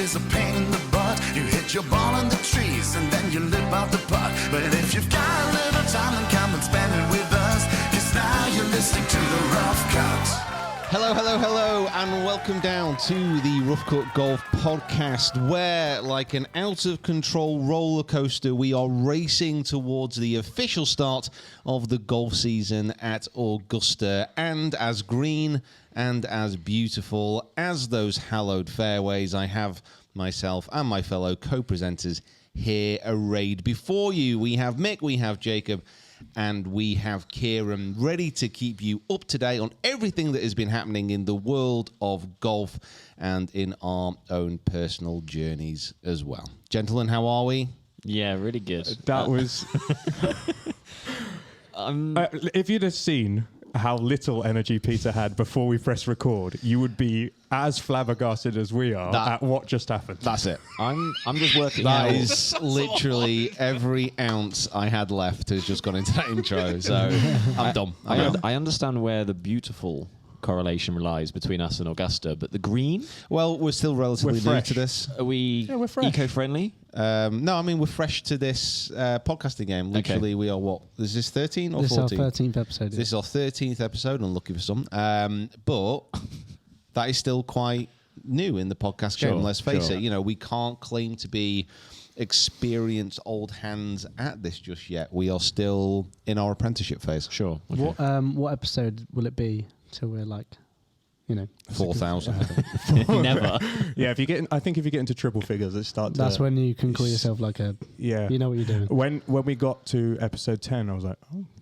is a pain in the butt. You hit your ball in the trees and then you lip out the putt. But if you've got a little time, then come and spend it with us. 'Cause now you're listening to the Rough Cut. Hello, and welcome down to the Rough Cut Golf Podcast, where, like an out-of-control roller coaster, we are racing towards the official start of the golf season at Augusta. And as green and as beautiful as those hallowed fairways, I have myself and my fellow co-presenters here arrayed before you. We have Mick, we have Jacob, and we have Kieran, ready to keep you up to date on everything that has been happening in the world of golf and in our own personal journeys as well. Gentlemen, how are we? Yeah, really good. That was... if you'd have seen how little energy Peter had before we pressed record, you would be as flabbergasted as we are at what just happened. That's it. I'm just working. That is literally every ounce I had left has just gone into that intro. So I'm done. I understand where the beautiful correlation lies between us and Augusta, but the green? Well, we're still relatively new to this. Are we we're fresh. eco-friendly? No, I mean, we're fresh to this podcasting game. Literally, we are what? Is this 13 or 14? This is our 13th episode. This is our 13th episode. I'm looking for some. But that is still quite new in the podcast game, let's face it. You know, we can't claim to be experienced old hands at this just yet. We are still in our apprenticeship phase. Sure. Okay. What episode will it be till we're like, 4,000. Never. Yeah, I think if you get into triple figures, it starts. That's when you can call yourself like a. Yeah. You know what you're doing. When we got to episode 10, I was like,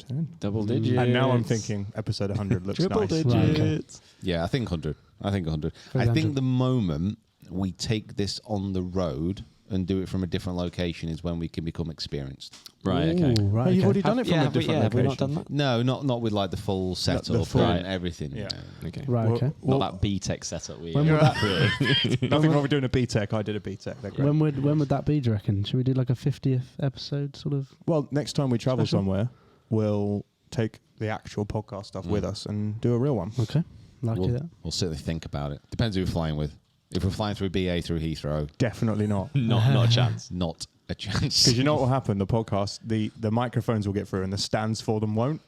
10. Double digits. And now I'm thinking episode 100 looks Triple nice. digits. Right, okay. Yeah, I think 100. I think $100. the moment we take this on the road and do it from a different location is when we can become experienced. Right, okay. Ooh, right, Oh, you've okay. already done it from a different have we location. not done that? No, not with like the full setup full- and everything. Yeah. Okay. Right, okay. Not that B-Tech setup we When would that, Nothing wrong with doing a B-Tech. I did a B-Tech. They're great. when would that be, do you reckon? Should we do like a 50th episode sort of? Well, next time we travel Special? somewhere, we'll take the actual podcast stuff with us and do a real one. Okay. Like that. We'll certainly think about it. Depends who we're flying with. If we're flying through BA through Heathrow, Definitely not. Not a chance. not a chance. Because you know what will happen? The podcast, the microphones will get through and the stands for them won't.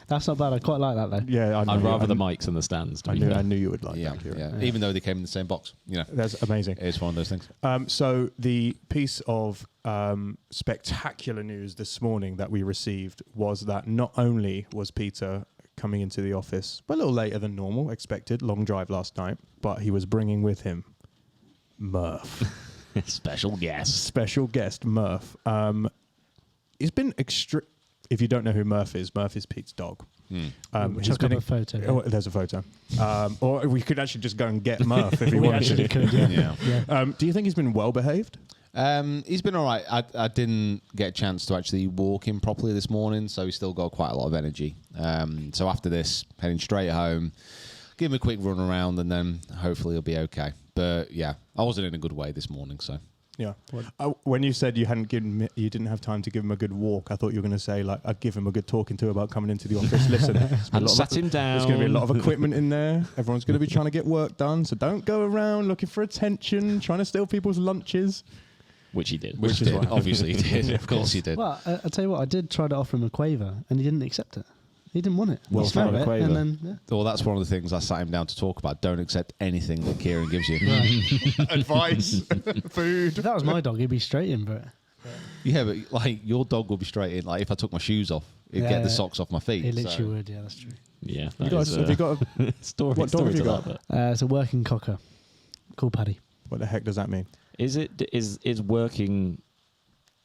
That's not bad. I quite like that though. Yeah, I know. I'd rather the mics and the stands. I knew you would like Yeah, that. Kieran. yeah. Even though they came in the same box, That's amazing. it's one of those things. So the piece of spectacular news this morning that we received was that not only was Peter coming into the office a little later than normal, expected, long drive last night, but he was bringing with him Murph. Special guest. Special guest, Murph. He's been if you don't know who Murph is Pete's dog. He's Chuck up been a photo. Oh, there's a photo. Or we could actually just go and get Murph if we We wanted actually to. could, yeah. Do you think he's been well behaved? He's been all right. I didn't get a chance to actually walk him properly this morning, so he's still got quite a lot of energy. So after this, heading straight home, give him a quick run around, and then hopefully he'll be okay. But yeah, I wasn't in a good way this morning, so. Yeah. When you said you didn't have time to give him a good walk, I thought you were going to say like I'd give him a good talking to about coming into the office. Listen, And sat him down. There's going to be a lot of equipment in there. Everyone's going to be trying to get work done, so don't go around looking for attention, trying to steal people's lunches. Which he did. Which is what happened. obviously he did. Of course he did. Well, I'll tell you what, I did try to offer him a quaver and he didn't accept it. He didn't want it. Well, He smelled fair, it quaver. and then, Well, that's one of the things I sat him down to talk about. Don't accept anything that Kieran gives you. Advice, food. If that was my dog, he'd be straight in for it. Yeah, but like your dog will be straight in. Like if I took my shoes off, it'd get the socks off my feet. He literally would, yeah, that's true. Yeah. Have you got a, story? what dog story have you to got? that, but- It's a working cocker called Paddy. what the heck does that mean? Is working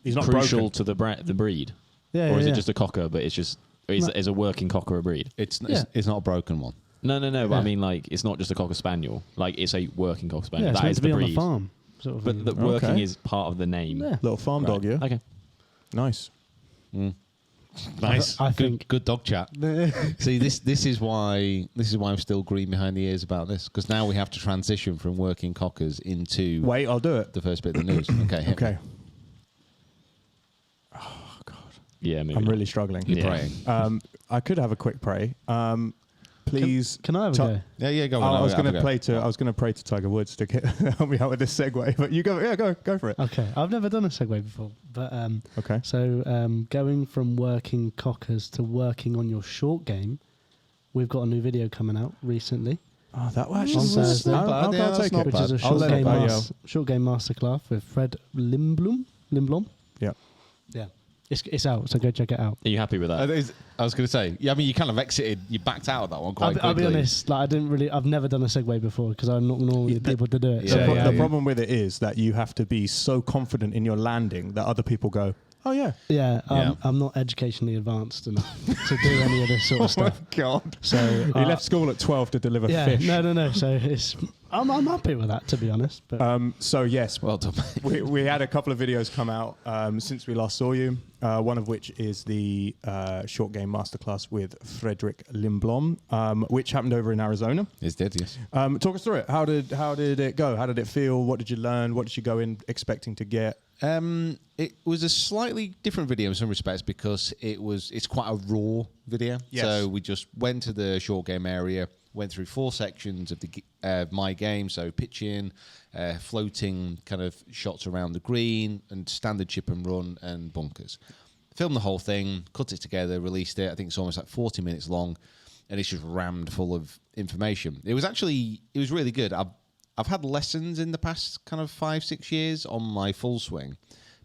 He's not crucial broken. to the breed? Yeah, Or is yeah. it just a cocker, but it's just... Is a working cocker a breed? It's Yeah. it's not a broken one. No. But Yeah. I mean, like, it's not just a cocker spaniel. Like, it's a working cocker spaniel. Yeah, it's That meant is to the be on breed. the farm. Sort of But thing. the working Okay. is part of the name. Yeah. Little farm Right. dog, yeah. Okay. Nice. Nice. I good, think- good dog chat. See, this is why I'm still green behind the ears about this, because now we have to transition from working cockers into Wait, I'll do it. the first bit of the news. Okay. hit me. Okay. Oh God, Yeah, maybe I'm not. really struggling. You're Yeah. praying. I could have a quick pray. please. Can I have a go? Yeah, go I on. was going to go. play to. I was going to pray to Tiger Woods to help me out with this segue. But you go. Yeah, go for it. Okay, I've never done a segue before, but Okay. So going from working cockers to working on your short game, we've got a new video coming out recently, Oh, that was On Thursday. I'll take it. which is a I'll short let it game, go, short game masterclass with Fred Limblom. Yeah. Yeah, it's out, so go check it out. Are you happy with that? I was going to say, yeah, I mean, you kind of exited, you backed out of that one quite quickly. I'll be honest, like I've never done a segue before because I'm not normally the people to do it. Yeah, So, The problem with it is that you have to be so confident in your landing that other people go, oh yeah. yeah, Yeah. I'm not educationally advanced enough to do any of this sort of stuff. God. So He left school at 12 to deliver yeah, fish. no. So I'm happy with that, to be honest. But So yes, Well done, mate. we had a couple of videos come out since we last saw you. One of which is the short game masterclass with Frederick Limblom, which happened over in Arizona. It's dead, yes. Talk us through it. How did it go? How did it feel? What did you learn? What did you go in expecting to get? It was a slightly different video in some respects because it's quite a raw video. Yes. So we just went to the short game area, went through 4 sections of my game, so pitching, floating kind of shots around the green, and standard chip and run and bunkers. Filmed the whole thing, cut it together, released it. I think it's almost like 40 minutes long, and it's just rammed full of information. It was really good. I've had lessons in the past kind of 5-6 years on my full swing,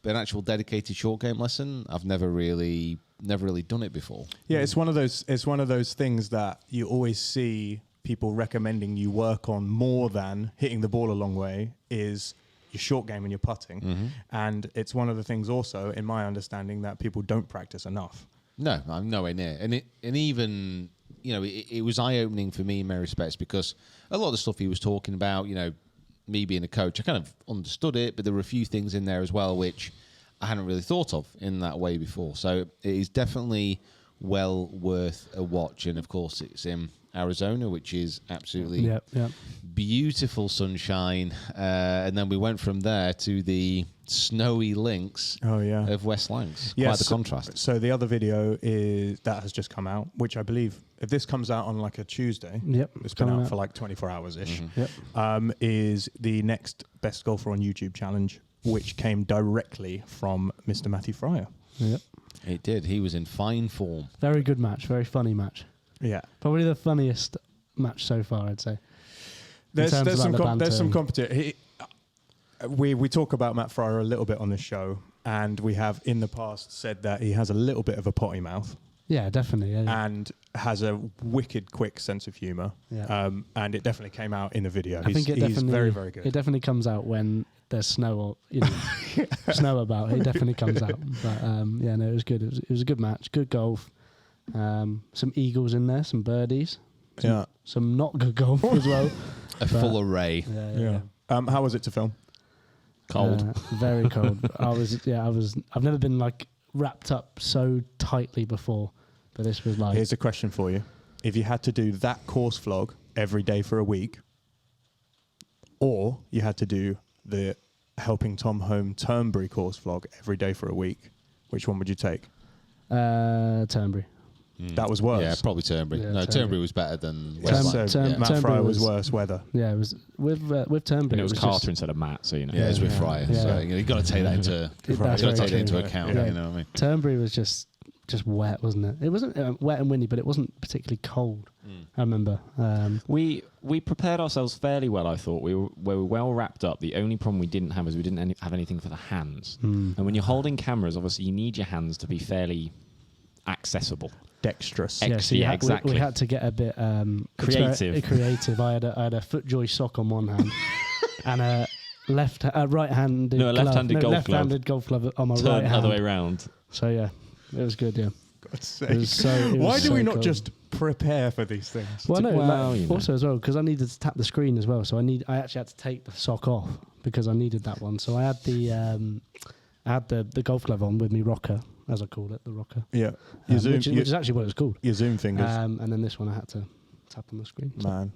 but an actual dedicated short game lesson, I've never really done it before. Yeah, it's one of those things that you always see people recommending you work on more than hitting the ball a long way is your short game and your putting. And it's one of the things also, in my understanding, that people don't practice enough. No, I'm nowhere near. And even, it was eye-opening for me in many respects because a lot of the stuff he was talking about, me being a coach, I kind of understood it, but there were a few things in there as well which I hadn't really thought of in that way before. So it is definitely well worth a watch. And, of course, it's in Arizona, which is absolutely beautiful sunshine. And then we went from there to the snowy links of West Lancs. Yes. Quite the contrast. So the other video that has just come out, which I believe, if this comes out on like a Tuesday, it's been out for like 24 hours-ish, is the next Best Golfer on YouTube challenge, which came directly from Mr. Matthew Fryer. Yep. It did. He was in fine form. Very good match. Very funny match. Yeah. Probably the funniest match so far, I'd say. There's some banter. competition. We talk about Matt Fryer a little bit on this show, and we have in the past said that he has a little bit of a potty mouth. Yeah, definitely. Yeah. And has a wicked quick sense of humour. Yeah. And it definitely came out in the video. I think it he's definitely very, very good. It definitely comes out when there's snow or snow about. It definitely comes out. But no, it was good. It was a good match. Good golf. Some eagles in there. Some birdies. Some not good golf as well. A full array. Yeah. How was it to film? Cold. Very cold. I've never been like wrapped up so tightly before, but this was like. Here's a question for you: if you had to do that course vlog every day for a week, or you had to do the Helping Tom Home Turnberry course vlog every day for a week, which one would you take? Turnberry. That was worse. Yeah, probably Turnberry. Yeah, No, Turnberry. Turnberry was better than Yes, West so Lancs. Matt Turnberry Fryer was was- worse weather. Yeah, it was with Turnberry. And it was just- Carter instead of Matt, so Yeah, it's with Fryer. Yeah. So you've got to take that into account. Yeah. You know what I mean? Turnberry was just wet, wasn't it? It wasn't wet and windy, but it wasn't particularly cold. I remember. We prepared ourselves fairly well, I thought. We were well wrapped up. The only problem we didn't have is we didn't have anything for the hands. And when you're holding cameras, obviously you need your hands to be fairly accessible. Dexterous. Exactly. We had to get a bit Creative. creative. I had a FootJoy sock on one hand and a right-handed left-handed golf glove on my Turn right the hand. other way around. So yeah, it was good. Yeah. God's sake. It was Why do so we not cold. just prepare for these things? Well, no, Well, you know. also as well because I needed to tap the screen as well, so I actually had to take the sock off because I needed that one. So I had the golf glove on with me rocker, as I call it, the rocker. Yeah. Which is actually what it's called. Your Zoom fingers. And then this one I had to tap on the screen. So, Man.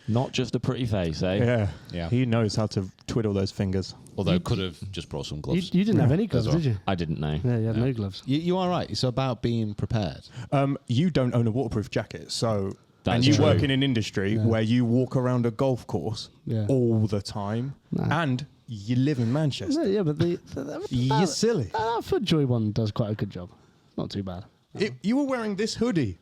Not just a pretty face, eh? Yeah. He knows how to twiddle those fingers. Although could have just brought some You gloves. didn't have any gloves, well. did you? I didn't know. Yeah, you had no gloves. You are right. It's about being prepared. You don't own a waterproof jacket, so That's and you true. work in an industry where you walk around a golf course all the time, and you live in Manchester. Yeah, but You're silly. That FootJoy one does quite a good job. Not too bad. You were wearing this hoodie.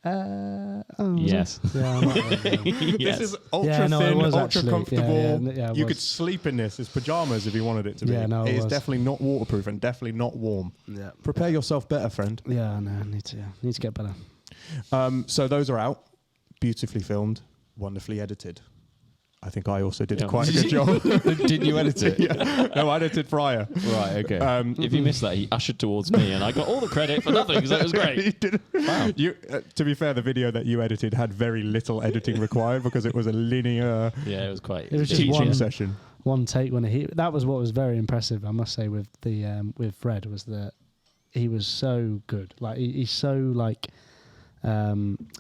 Yes. Yeah, I'm not really, Yes. This is ultra Yeah, no, it thin, was ultra actually. comfortable. Yeah, it you was. could sleep in this. It's pajamas if you wanted it to be. Yeah, no, it It's was. definitely not waterproof and definitely not warm. Yeah. Prepare yourself better, friend. Yeah, no, I need to get better. So those are out, beautifully filmed, wonderfully edited. I think I also did quite a good job. Didn't you edit it? Yeah. No, I edited prior. Right, okay. If you missed that, he ushered towards me, and I got all the credit for nothing because that was great. You did. Wow. To be fair, the video that you edited had very little editing required because it was a linear Yeah, it was quite. It was just teaching one session. One take when that was what was very impressive, I must say, with the with Fred, was that he was so good. Like he's so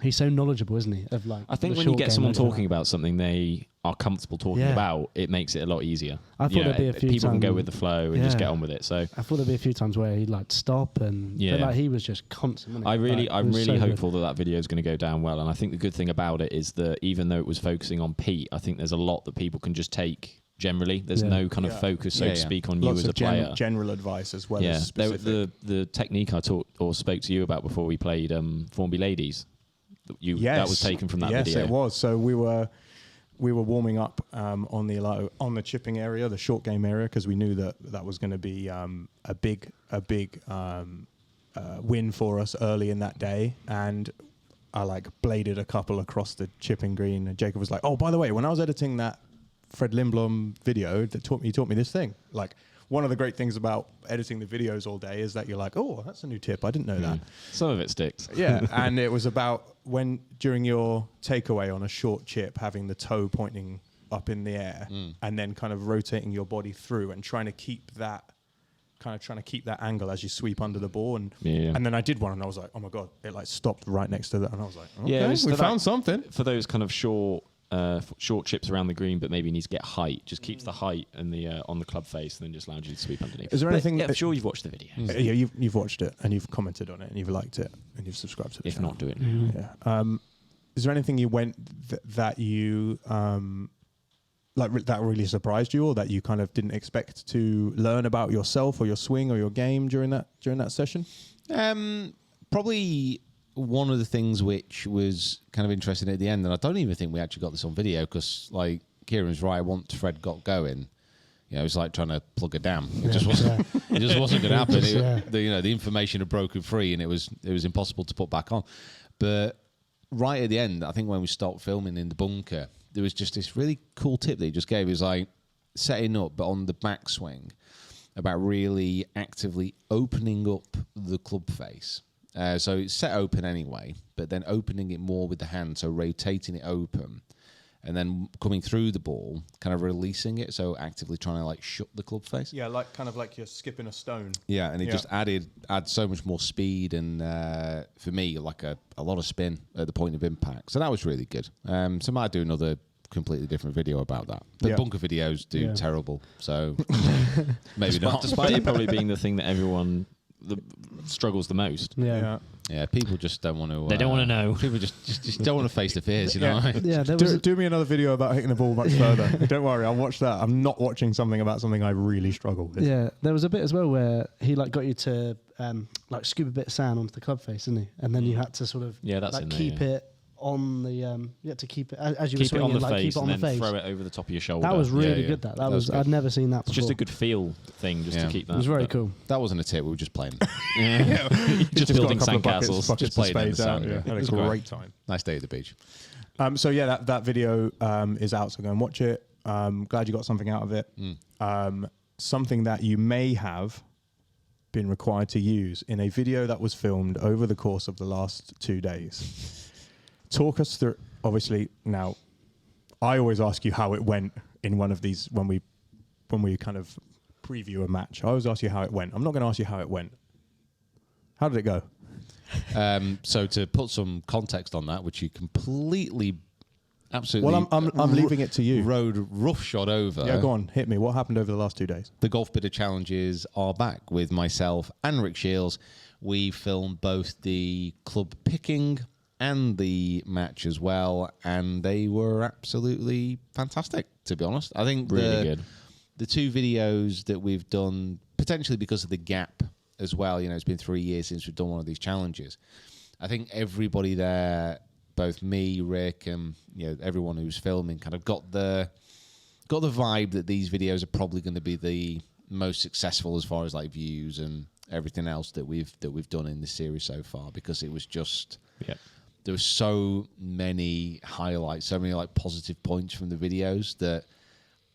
he's so knowledgeable, isn't he? Of like, I think the when you short get game someone and all talking that. about something they are comfortable talking Yeah. about, it makes it a lot easier. I thought there'd be a few people can go times- with the flow and just Yeah. get on with it. So I thought there'd be a few times where he'd like stop and Yeah. but like he was just constant. Wasn't he? I'm He was really so good. hopeful that video is going to go down well. And I think the good thing about it is that even though it was focusing on Pete, I think there's a lot that people can just take generally. There's Yeah. no kind of focus, so Yeah, to yeah. speak, on Lots you as of a player. general advice as well Yeah, as specific. the technique I taught or spoke to you about before we played Formby Ladies, that was taken from that video. Yes, it was. So we were warming up on the chipping area, the short game area, because we knew that was going to be a big win for us early in that day. And I bladed a couple across the chipping green. And Jacob was like, "Oh, by the way, when I was editing that Fred Lindblom video, he taught me this thing." Like, one of the great things about editing the videos all day is that you're like, "Oh, that's a new tip. I didn't know that." Some of it sticks. Yeah, and it was about when during your takeaway on a short chip, having the toe pointing up in the air and then kind of rotating your body through and trying to keep that angle as you sweep under the ball. And and then I did one and I was like, "Oh my God," it stopped right next to that. And I was like, "Okay, Yeah, it was we for found that- something." For those kind of short chips around the green, but maybe needs to get height. Just keeps the height and the on the club face, and then just allows you to sweep underneath. Is there But anything- Yeah, I'm sure you've watched the video. Yeah, you've watched it and you've commented on it and you've liked it and you've subscribed to the If channel. not, do it. Yeah. Is there anything you went that you that really surprised you, or that you kind of didn't expect to learn about yourself or your swing or your game during that session? Probably one of the things which was kind of interesting at the end, and I don't even think we actually got this on video because, like, Kieran's right. Once Fred got going, it was like trying to plug a dam. It just wasn't. It just wasn't going to happen. The information had broken free, and it was impossible to put back on. But right at the end, I think when we stopped filming in the bunker, there was just this really cool tip that he just gave. It was like setting up, but on the backswing, about really actively opening up the club face. So it's set open anyway, but then opening it more with the hand, so rotating it open, and then coming through the ball, kind of releasing it, so actively trying to shut the club face. Yeah, kind of like you're skipping a stone. Yeah, and it just adds so much more speed and for me a lot of spin at the point of impact. So that was really good. So I might do another completely different video about that. But bunker videos do terrible, so maybe not. Despite it probably being the thing that everyone struggles the most. Yeah, people just don't want to. They don't want to know. People just don't want to face the fears, you know. Yeah, there was Do me another video about hitting the ball much further. Don't worry, I'll watch that. I'm not watching something about something I really struggle with. yeah, there was a bit as well where he got you to scoop a bit of sand onto the club face, didn't he? And then you had to sort of that's in there, keep it on the you had to keep it as you were Keep it swinging, on the face keep it on and the then face. throw it over the top of your shoulder. That was really Yeah. good. That That was was I'd good. never seen that It's before. just a good feel thing, just to keep that. It was very but- cool. That wasn't a tip. We were just playing. Just building sandcastles. Just playing in the sand, yeah. Had a It's great time. Nice day at the beach. So yeah, that video is out, so go and watch it. Glad you got something out of it. Something that you may have been required to use in a video that was filmed over the course of the last 2 days. Talk us through. Obviously, now I always ask you how it went in one of these when we kind of preview a match. I always ask you how it went. I'm not going to ask you how it went. How did it go? So to put some context on that, which you completely, absolutely, Well, I'm leaving it to you. rode roughshod over. Yeah, go on, hit me. What happened over the last 2 days? The Golfbidder Challenges are back with myself and Rick Shiels. We filmed both the club picking and the match as well, and they were absolutely fantastic, to be honest. I think Really good. The 2 videos that we've done, potentially because of the gap as well, it's been 3 years since we've done one of these challenges. I think everybody there, both me, Rick, and everyone who's filming, kind of got the vibe that these videos are probably going to be the most successful as far as like views and everything else that we've done in this series so far, because it was just there were so many highlights, so many like positive points from the videos that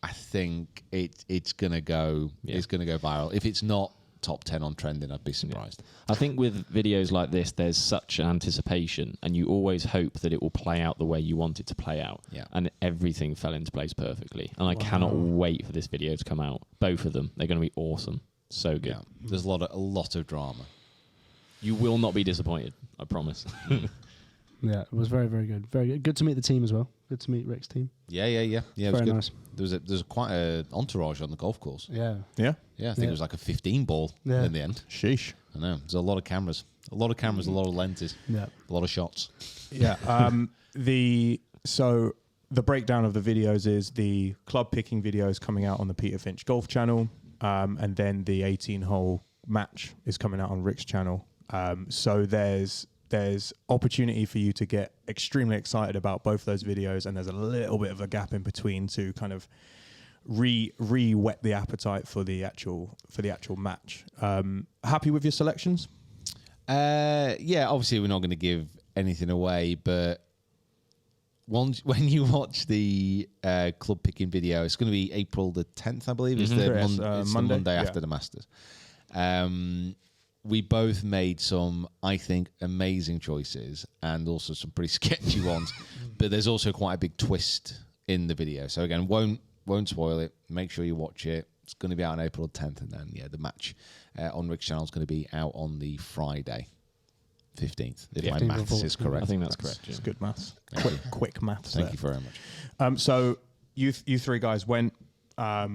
I think it's gonna go viral. If it's not top 10 on trending, I'd be surprised. I think with videos like this, there's such an anticipation, and you always hope that it will play out the way you want it to play out. Yeah. And everything fell into place perfectly. And I cannot wait for this video to come out. Both of them, they're going to be awesome. So good. Yeah. There's a lot of drama. You will not be disappointed, I promise. Yeah, it was very, very good. Very good. Good to meet the team as well. Good to meet Rick's team. Yeah. It was Very good. nice. There's quite an entourage on the golf course. Yeah. Yeah. Yeah, I think it was like a 15 ball in the end. Sheesh. I know. There's a lot of cameras. A lot of lenses. Yeah. A lot of shots. Yeah. So the breakdown of the videos is the club picking videos coming out on the Peter Finch Golf channel, and then the 18-hole match is coming out on Rick's channel. So there's opportunity for you to get extremely excited about both those videos, and there's a little bit of a gap in between to kind of re-whet the appetite for the actual match. Happy with your selections? Yeah, obviously we're not going to give anything away, but when you watch the club picking video, it's going to be April the 10th, I believe. It's the Monday after the Masters. We both made some, I think, amazing choices and also some pretty sketchy ones. But there's also quite a big twist in the video. So again, won't spoil it. Make sure you watch it. It's going to be out on April 10th, and then the match on Rick's channel is going to be out on the Friday 15th. If my maths is correct. I think that's correct. It's good maths. Thank Quick maths. Thank you very much. So you three guys went. I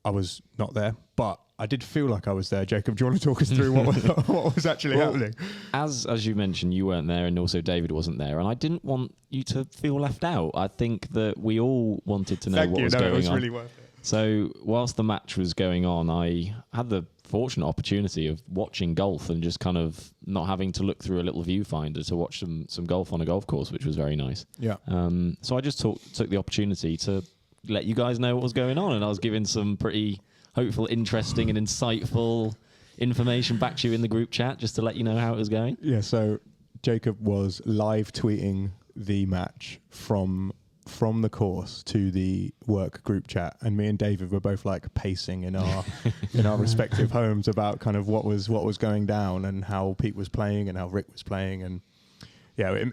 was not there, but I did feel like I was there. Jacob, do you want to talk us through what was actually happening? As you mentioned, you weren't there, and also David wasn't there, and I didn't want you to feel left out. I think that we all wanted to know what was going on. It was really worth it. So whilst the match was going on, I had the fortunate opportunity of watching golf and just kind of not having to look through a little viewfinder to watch some golf on a golf course, which was very nice. Yeah. So I just took the opportunity to let you guys know what was going on, and I was giving some pretty hopeful, interesting and insightful information back to you in the group chat just to let you know how it was going. Yeah, so Jacob was live tweeting the match from the course to the work group chat, and me and David were both like pacing in our respective homes about kind of what was going down and how Pete was playing and how Rick was playing, and yeah,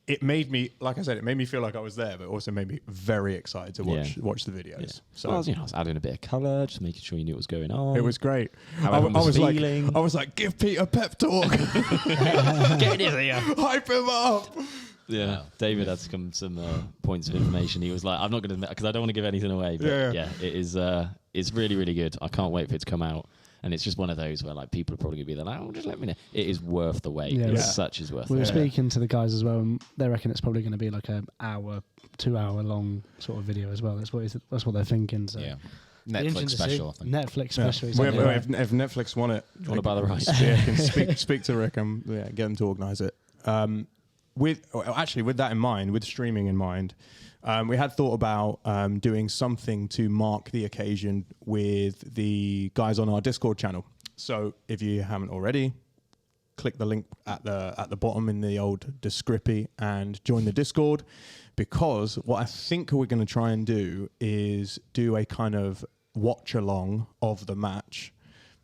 it made me, like I said, it made me feel like I was there, but also made me very excited to watch the videos. Yeah. So I was adding a bit of colour, just making sure you knew what was going on. it was great. How I everyone was was feeling. like, give Pete a pep talk, Get in here. hype him up. Yeah, David had some points of information. He was like, I'm not going to, because I don't want to give anything away, but yeah, it is. It's really, really good. I can't wait for it to come out. And it's just one of those where like people are probably going to be there like, oh, just let me know. It is worth the wait. Yeah, Such is worth We it. were speaking to the guys as well, and they reckon it's probably going to be like an 2 hour long sort of video as well. That's what they're thinking. So. Yeah. Netflix special, I think. Netflix special. Yeah. Exactly. If Netflix want it, You want to buy the rights? yeah, can speak to Rick and get them to organise it. With that in mind, with streaming in mind, we had thought about doing something to mark the occasion with the guys on our Discord channel. So if you haven't already, click the link at the bottom in the old description and join the Discord, because what I think we're going to try and do is do a kind of watch along of the match.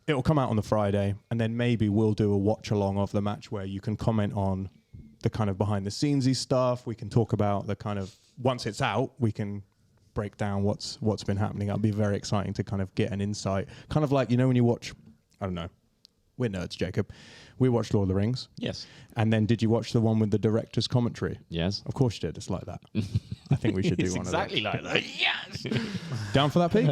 It'll come out on the Friday, and then maybe we'll do a watch along of the match where you can comment on the kind of behind the scenesy stuff. We can talk about the kind of, once it's out, we can break down what's been happening. It'll be very exciting to kind of get an insight. Kind of like, when you watch, I don't know, we're nerds, Jacob. We watched Lord of the Rings. Yes. And then did you watch the one with the director's commentary? Yes. Of course you did. It's like that. I think we should do It's one exactly of those. like that. Yes. Down for that, Pete?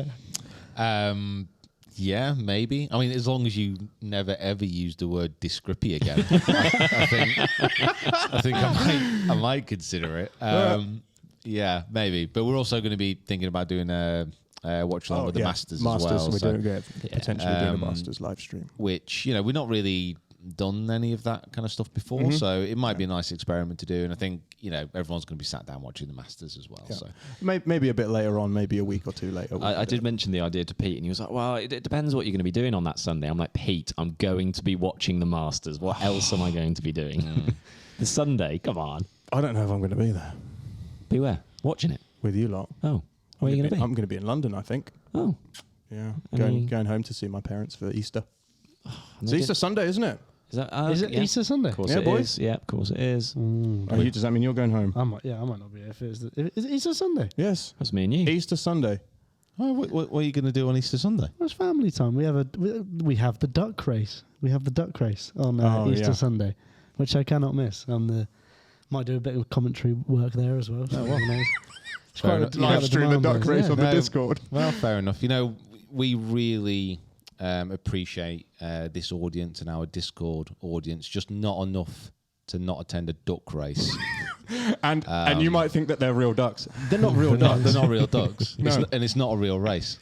Yeah, maybe. I mean, as long as you never ever use the word Discrepy again, I think I might consider it. Yeah, maybe. But we're also going to be thinking about doing a watch along with the Masters as well. We're so, doing potentially doing a Masters live stream. which we're not really done any of that kind of stuff before, so it might be a nice experiment to do. And I think everyone's going to be sat down watching the Masters as well. Yeah. So Maybe a bit later on, maybe a week or two later. I did mention the idea to Pete, and he was like, well, it depends what you're going to be doing on that Sunday. I'm like, Pete, I'm going to be watching the Masters. What else am I going to be doing? The Sunday, come on. I don't know if I'm going to be there Be where? Watching it. with you lot. Oh, where are you going to be? I'm going to be in London, I think. Oh. Yeah, Any- going home to see my parents for Easter. And It's they Easter Sunday, isn't it? Is that? Is it Easter Sunday? Of course Yeah, it boys. is. Yeah, of course it is. Does that mean you're going home? I might not be here if it's is it Easter Sunday? Yes. That's me and you. Easter Sunday. Oh, what are you going to do on Easter Sunday? Well, it's family time. We have the duck race. We have the duck race on Easter Sunday, which I cannot miss. Might do a bit of commentary work there as well. Oh, well. It's Fair quite enough. Live stream the duck race on the No. Discord. Well, fair enough. We really appreciate this audience and our Discord audience, just not enough to not attend a duck race. And you might think that they're real ducks. They're not real They're ducks. not real ducks. No. And it's not a real race.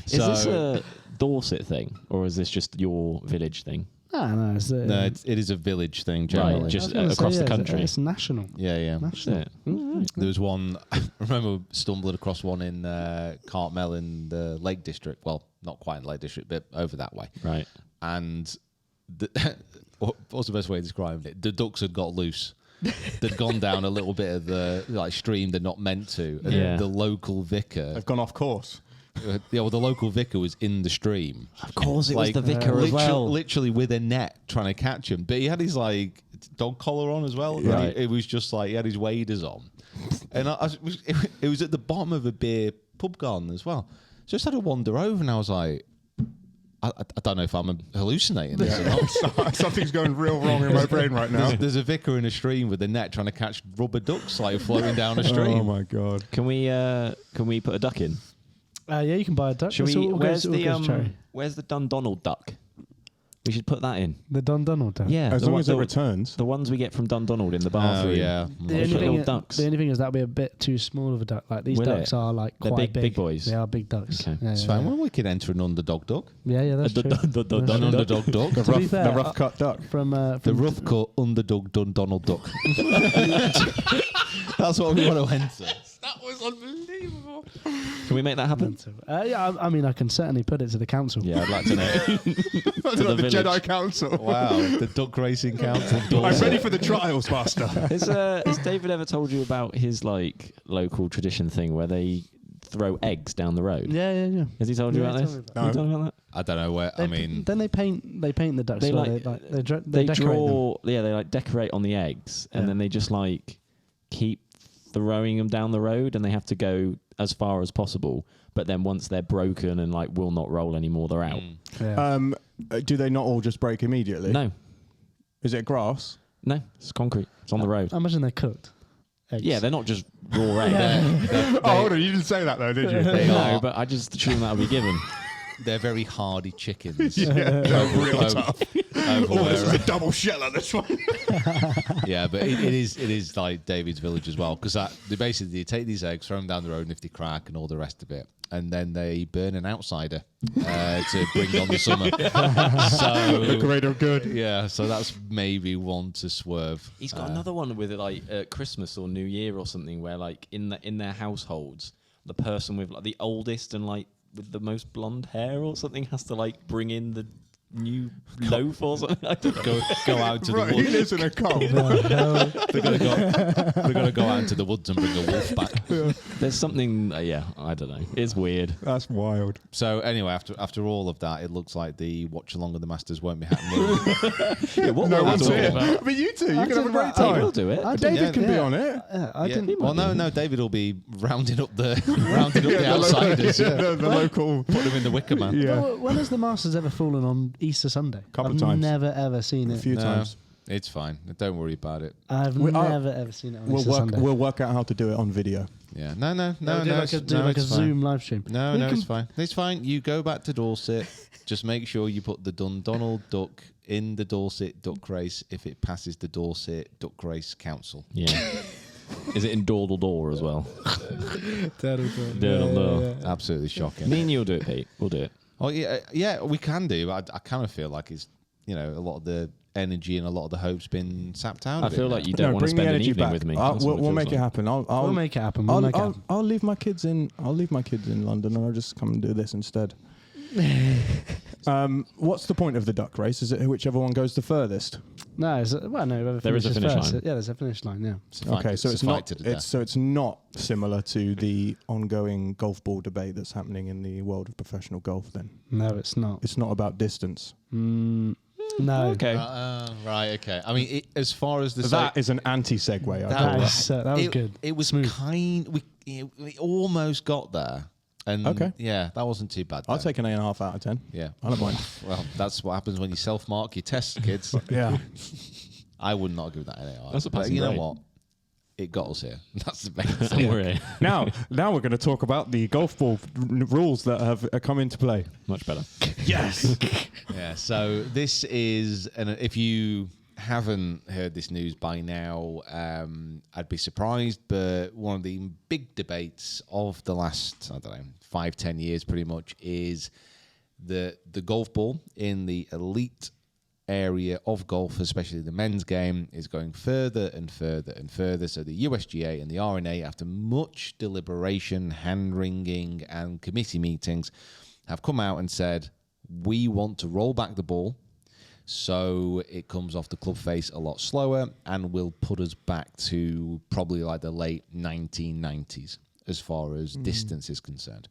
Is this a Dorset thing, or is this just your village thing? No, it's No, it is a village thing generally. Right, just I was gonna across say, the yeah, country. It's national. Yeah. National. That's it. There was one, I remember stumbling across one in Cartmel in the Lake District. Well, not quite in the Lake District, but over that way. Right. And what's the best way of describing it? The ducks had got loose. They'd gone down a little bit of the stream they're not meant to. And Yeah. the local vicar, They've gone off course. the local vicar was in the stream. Of course, it was the vicar as well. Literally with a net trying to catch him. But he had his dog collar on as well. Yeah. Right. It was just he had his waders on. And it was at the bottom of a beer pub garden as well. So I just had to wander over and I was like, I don't know if I'm hallucinating this or not. Something's going real wrong in my brain right now. There's a vicar in a stream with a net trying to catch rubber ducks floating down a stream. Oh my god! Can we put a duck in? Yeah, you can buy a duck. Should That's we? all Where's goes- all goes charity. where's the Dundonald duck? We should put that in. The Dundonald duck? Yeah, As long as it returns. The ones we get from Dundonald in the Oh, bathroom. yeah. The Little ducks. only thing is that'll be a bit too small of a duck. Like these Will ducks it? are like They're quite big boys. They are big ducks. Okay. Yeah, It's yeah, fine. yeah. Well, we can enter an underdog duck. Yeah, that's true. That's An true. underdog duck. To be fair, The rough cut duck. From The rough cut underdog Donald Duck. That's what we want to enter. That was unbelievable. Can we make that happen? yeah, I mean, I can certainly put it to the council. Yeah, I'd like to know. the village. Jedi Council. Wow, the Duck Racing Council. I'm ready for the trials, Master. Has David ever told you about his local tradition thing where they throw eggs down the road? Yeah. Has he told you Yeah, about he this? told me about Has he told you about that? I don't know where. Then they paint the ducks. They so like- they They decorate draw. Yeah, they decorate on the eggs, and Yeah. then they just keep throwing them down the road, and they have to go as far as possible. But then once they're broken and will not roll anymore, they're out. them. Yeah. Do they not all just break immediately? No, Is it grass? no, it's concrete. It's on the road. I imagine they're cooked. Eggs. Yeah, they're not just raw eggs. Oh, hold on. You didn't say that though, did you? They No, are. but I just assume that will be given. They're very hardy chickens. Real tough. Over Oh, this is where- a double sheller, this one. yeah, but it is like David's village as well, because they basically take these eggs, throw them down the road, and if they crack and all the rest of it, and then they burn an outsider to bring on the summer. So The greater good. yeah, so that's maybe one to swerve. He's got another one with Christmas or New Year or something where in their households, the person with the oldest and with the most blonde hair or something has to bring in the new loaf or something. I don't know. Go out to Right, the he woods. lives in a cult. They're gonna go out into the woods and bring a wolf back. There's something. I don't know. It's weird. That's wild. So anyway, after all of that, it looks like the watch along with the Masters won't be happening. What No were we one's talking here. about? But you two, you I can have a did great that. Hey, time. we'll do it. David can be Yeah. on it. I Yeah. didn't. Well, no, David will be rounding up the Yeah, outsiders. the local. Put them in the wicker man. Yeah. When has the Masters ever fallen on Easter Sunday? Couple I've times. never ever seen A it. few No, times. it's fine. Don't worry about it. I've We are- never ever seen it on Easter Sunday. We'll work out how to do it on video. Yeah. No, Do like a it's fine. Zoom live stream. No, it's fine. It's fine. You go back to Dorset. Just make sure you put the Dundonald Duck in the Dorset Duck Race if it passes the Dorset Duck Race Council. Yeah. Is it in Dawdle Door as well? Dawdle Door. Absolutely shocking. Me and you'll do it, Pete. We'll do it. Oh yeah, we can do. I kind of feel like it's a lot of the energy and a lot of the hope's been sapped out. I feel like you don't want to spend an evening with me. We'll make it happen. We'll make it happen. I'll leave my kids in. I'll leave my kids in London, and I'll just come and do this instead. What's the point of the duck race? Is it whichever one goes the furthest? No, there is a finish line. Yeah, there's a finish line. Yeah. Okay, so it's not similar to the ongoing golf ball debate that's happening in the world of professional golf. Then No, it's not. it's not about distance. No. Okay. Right. Okay. I mean, as far as the That is an anti-segue. That was good. It was Smooth. we almost got there. And Okay. yeah, that wasn't too bad. I'll though. take an 8.5 out of 10. Yeah. I don't mind. Well, that's what happens when you self-mark your tests, kids. Yeah. I would not give that an 8. That's a but passing you know grade. what? It got us here. That's the main Don't thing. worry. now we're going to talk about the golf ball rules that have come into play. Much better. Yes. Yeah. So this is, and if you haven't heard this news by now, I'd be surprised. But one of the big debates of the last, 5-10 years, pretty much, is the golf ball in the elite area of golf, especially the men's game, is going further and further and further. So the USGA and the RNA, after much deliberation, hand-wringing and committee meetings, have come out and said, we want to roll back the ball so it comes off the club face a lot slower and will put us back to probably like the late 1990s as far as distance is concerned.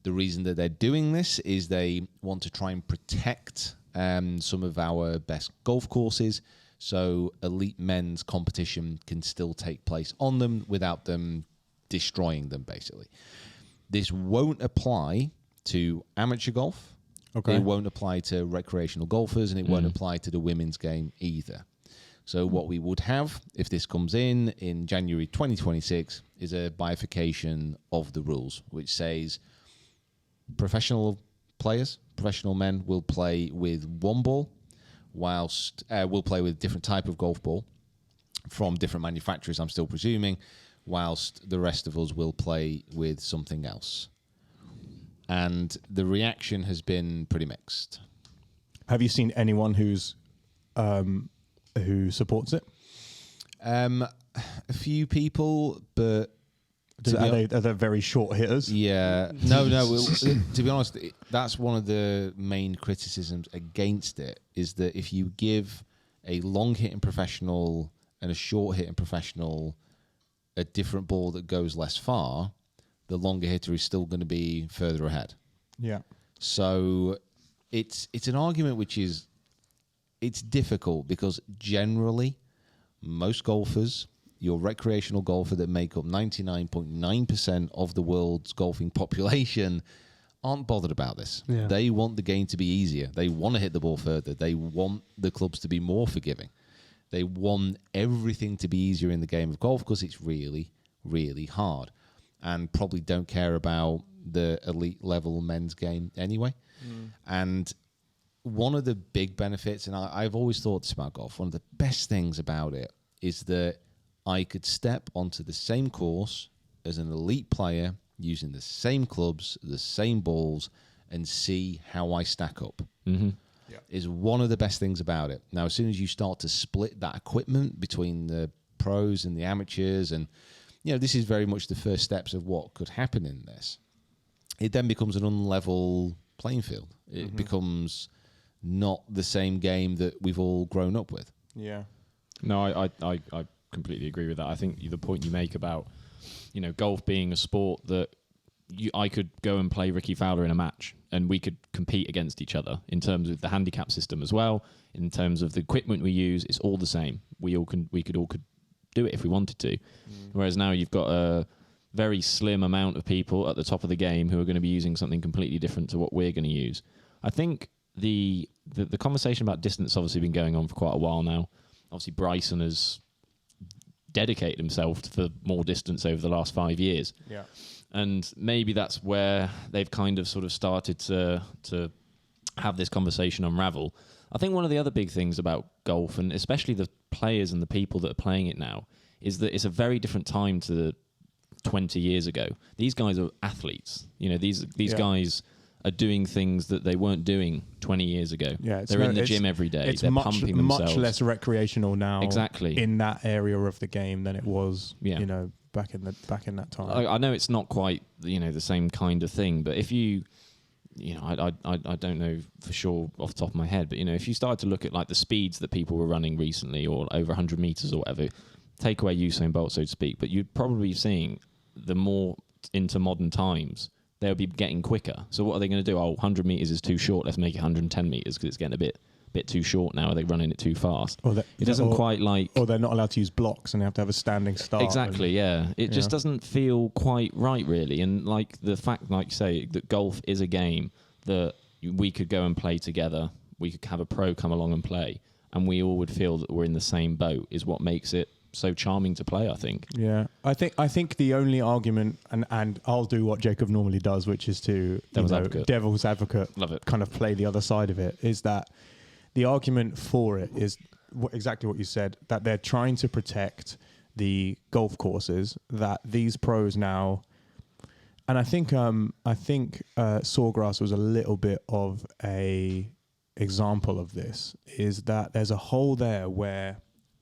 The reason that they're doing this is they want to try and protect some of our best golf courses, so elite men's competition can still take place on them without them destroying them, basically. This won't apply to amateur golf. Okay. It won't apply to recreational golfers, and it won't apply to the women's game either. So what we would have, if this comes in January 2026, is a bifurcation of the rules, which says professional players, professional men, will play with one ball, whilst will play with a different type of golf ball from different manufacturers, I'm still presuming, whilst the rest of us will play with something else. And the reaction has been pretty mixed. Have you seen anyone who supports it? A few people, but Are they very short hitters? yeah, no. To be honest, that's one of the main criticisms against it, is that if you give a long hitting professional and a short hitting professional a different ball that goes less far, the longer hitter is still going to be further ahead. Yeah. So it's an argument which is, it's difficult because generally most golfers, your recreational golfer that make up 99.9% of the world's golfing population, aren't bothered about this. Yeah. They want the game to be easier. They want to hit the ball further. They want the clubs to be more forgiving. They want everything to be easier in the game of golf because it's really, really hard, and probably don't care about the elite level men's game anyway. And one of the big benefits, and I've always thought this about golf, one of the best things about it is that I could step onto the same course as an elite player using the same clubs, the same balls, and see how I stack up. Mm-hmm. Is one of the best things about it. Now, as soon as you start to split that equipment between the pros and the amateurs, and this is very much the first steps of what could happen in this, it then becomes an unlevel playing field. It becomes not the same game that we've all grown up with. Yeah. No, I completely agree with that. I think the point you make about, golf being a sport that I could go and play Ricky Fowler in a match and we could compete against each other in terms of the handicap system as well, in terms of the equipment we use, it's all the same. We could do it if we wanted to. Whereas now you've got a very slim amount of people at the top of the game who are going to be using something completely different to what we're going to use. I think the conversation about distance obviously been going on for quite a while now. Obviously Bryson has dedicated himself for more distance over the last 5 years. Yeah. And maybe that's where they've kind of sort of started to have this conversation unravel. I think one of the other big things about golf, and especially the players and the people that are playing it now, is that it's a very different time to 20 years ago. These guys are athletes. You know, these guys are doing things that they weren't doing 20 years ago. Yeah, they're in the gym every day. It's They're much, pumping themselves. much less recreational now. Exactly. In that area of the game than it was. Yeah. You know, back in that time. I know it's not quite, you know, the same kind of thing, but if you know, I don't know for sure off the top of my head, but you know, if you started to look at like the speeds that people were running recently, or over 100 meters or whatever, take away Usain Bolt, so to speak, but you'd probably be seeing the more into modern times, they'll be getting quicker. So what are they going to do? 100 meters is too short. Let's make it 110 meters because it's getting a bit too short now. Are they running it too fast? It doesn't quite like... Or they're not allowed to use blocks and they have to have a standing start. Exactly, yeah. It just doesn't feel quite right, really. And like the fact, like you say, that golf is a game that we could go and play together. We could have a pro come along and play, and we all would feel that we're in the same boat is what makes it so charming to play, I think. Yeah. I think the only argument, and I'll do what Jacob normally does, which is to devil's advocate. Love it. Kind of play the other side of it, is that the argument for it is exactly what you said, that they're trying to protect the golf courses that these pros now, and I think Sawgrass was a little bit of a example of this, is that there's a hole there where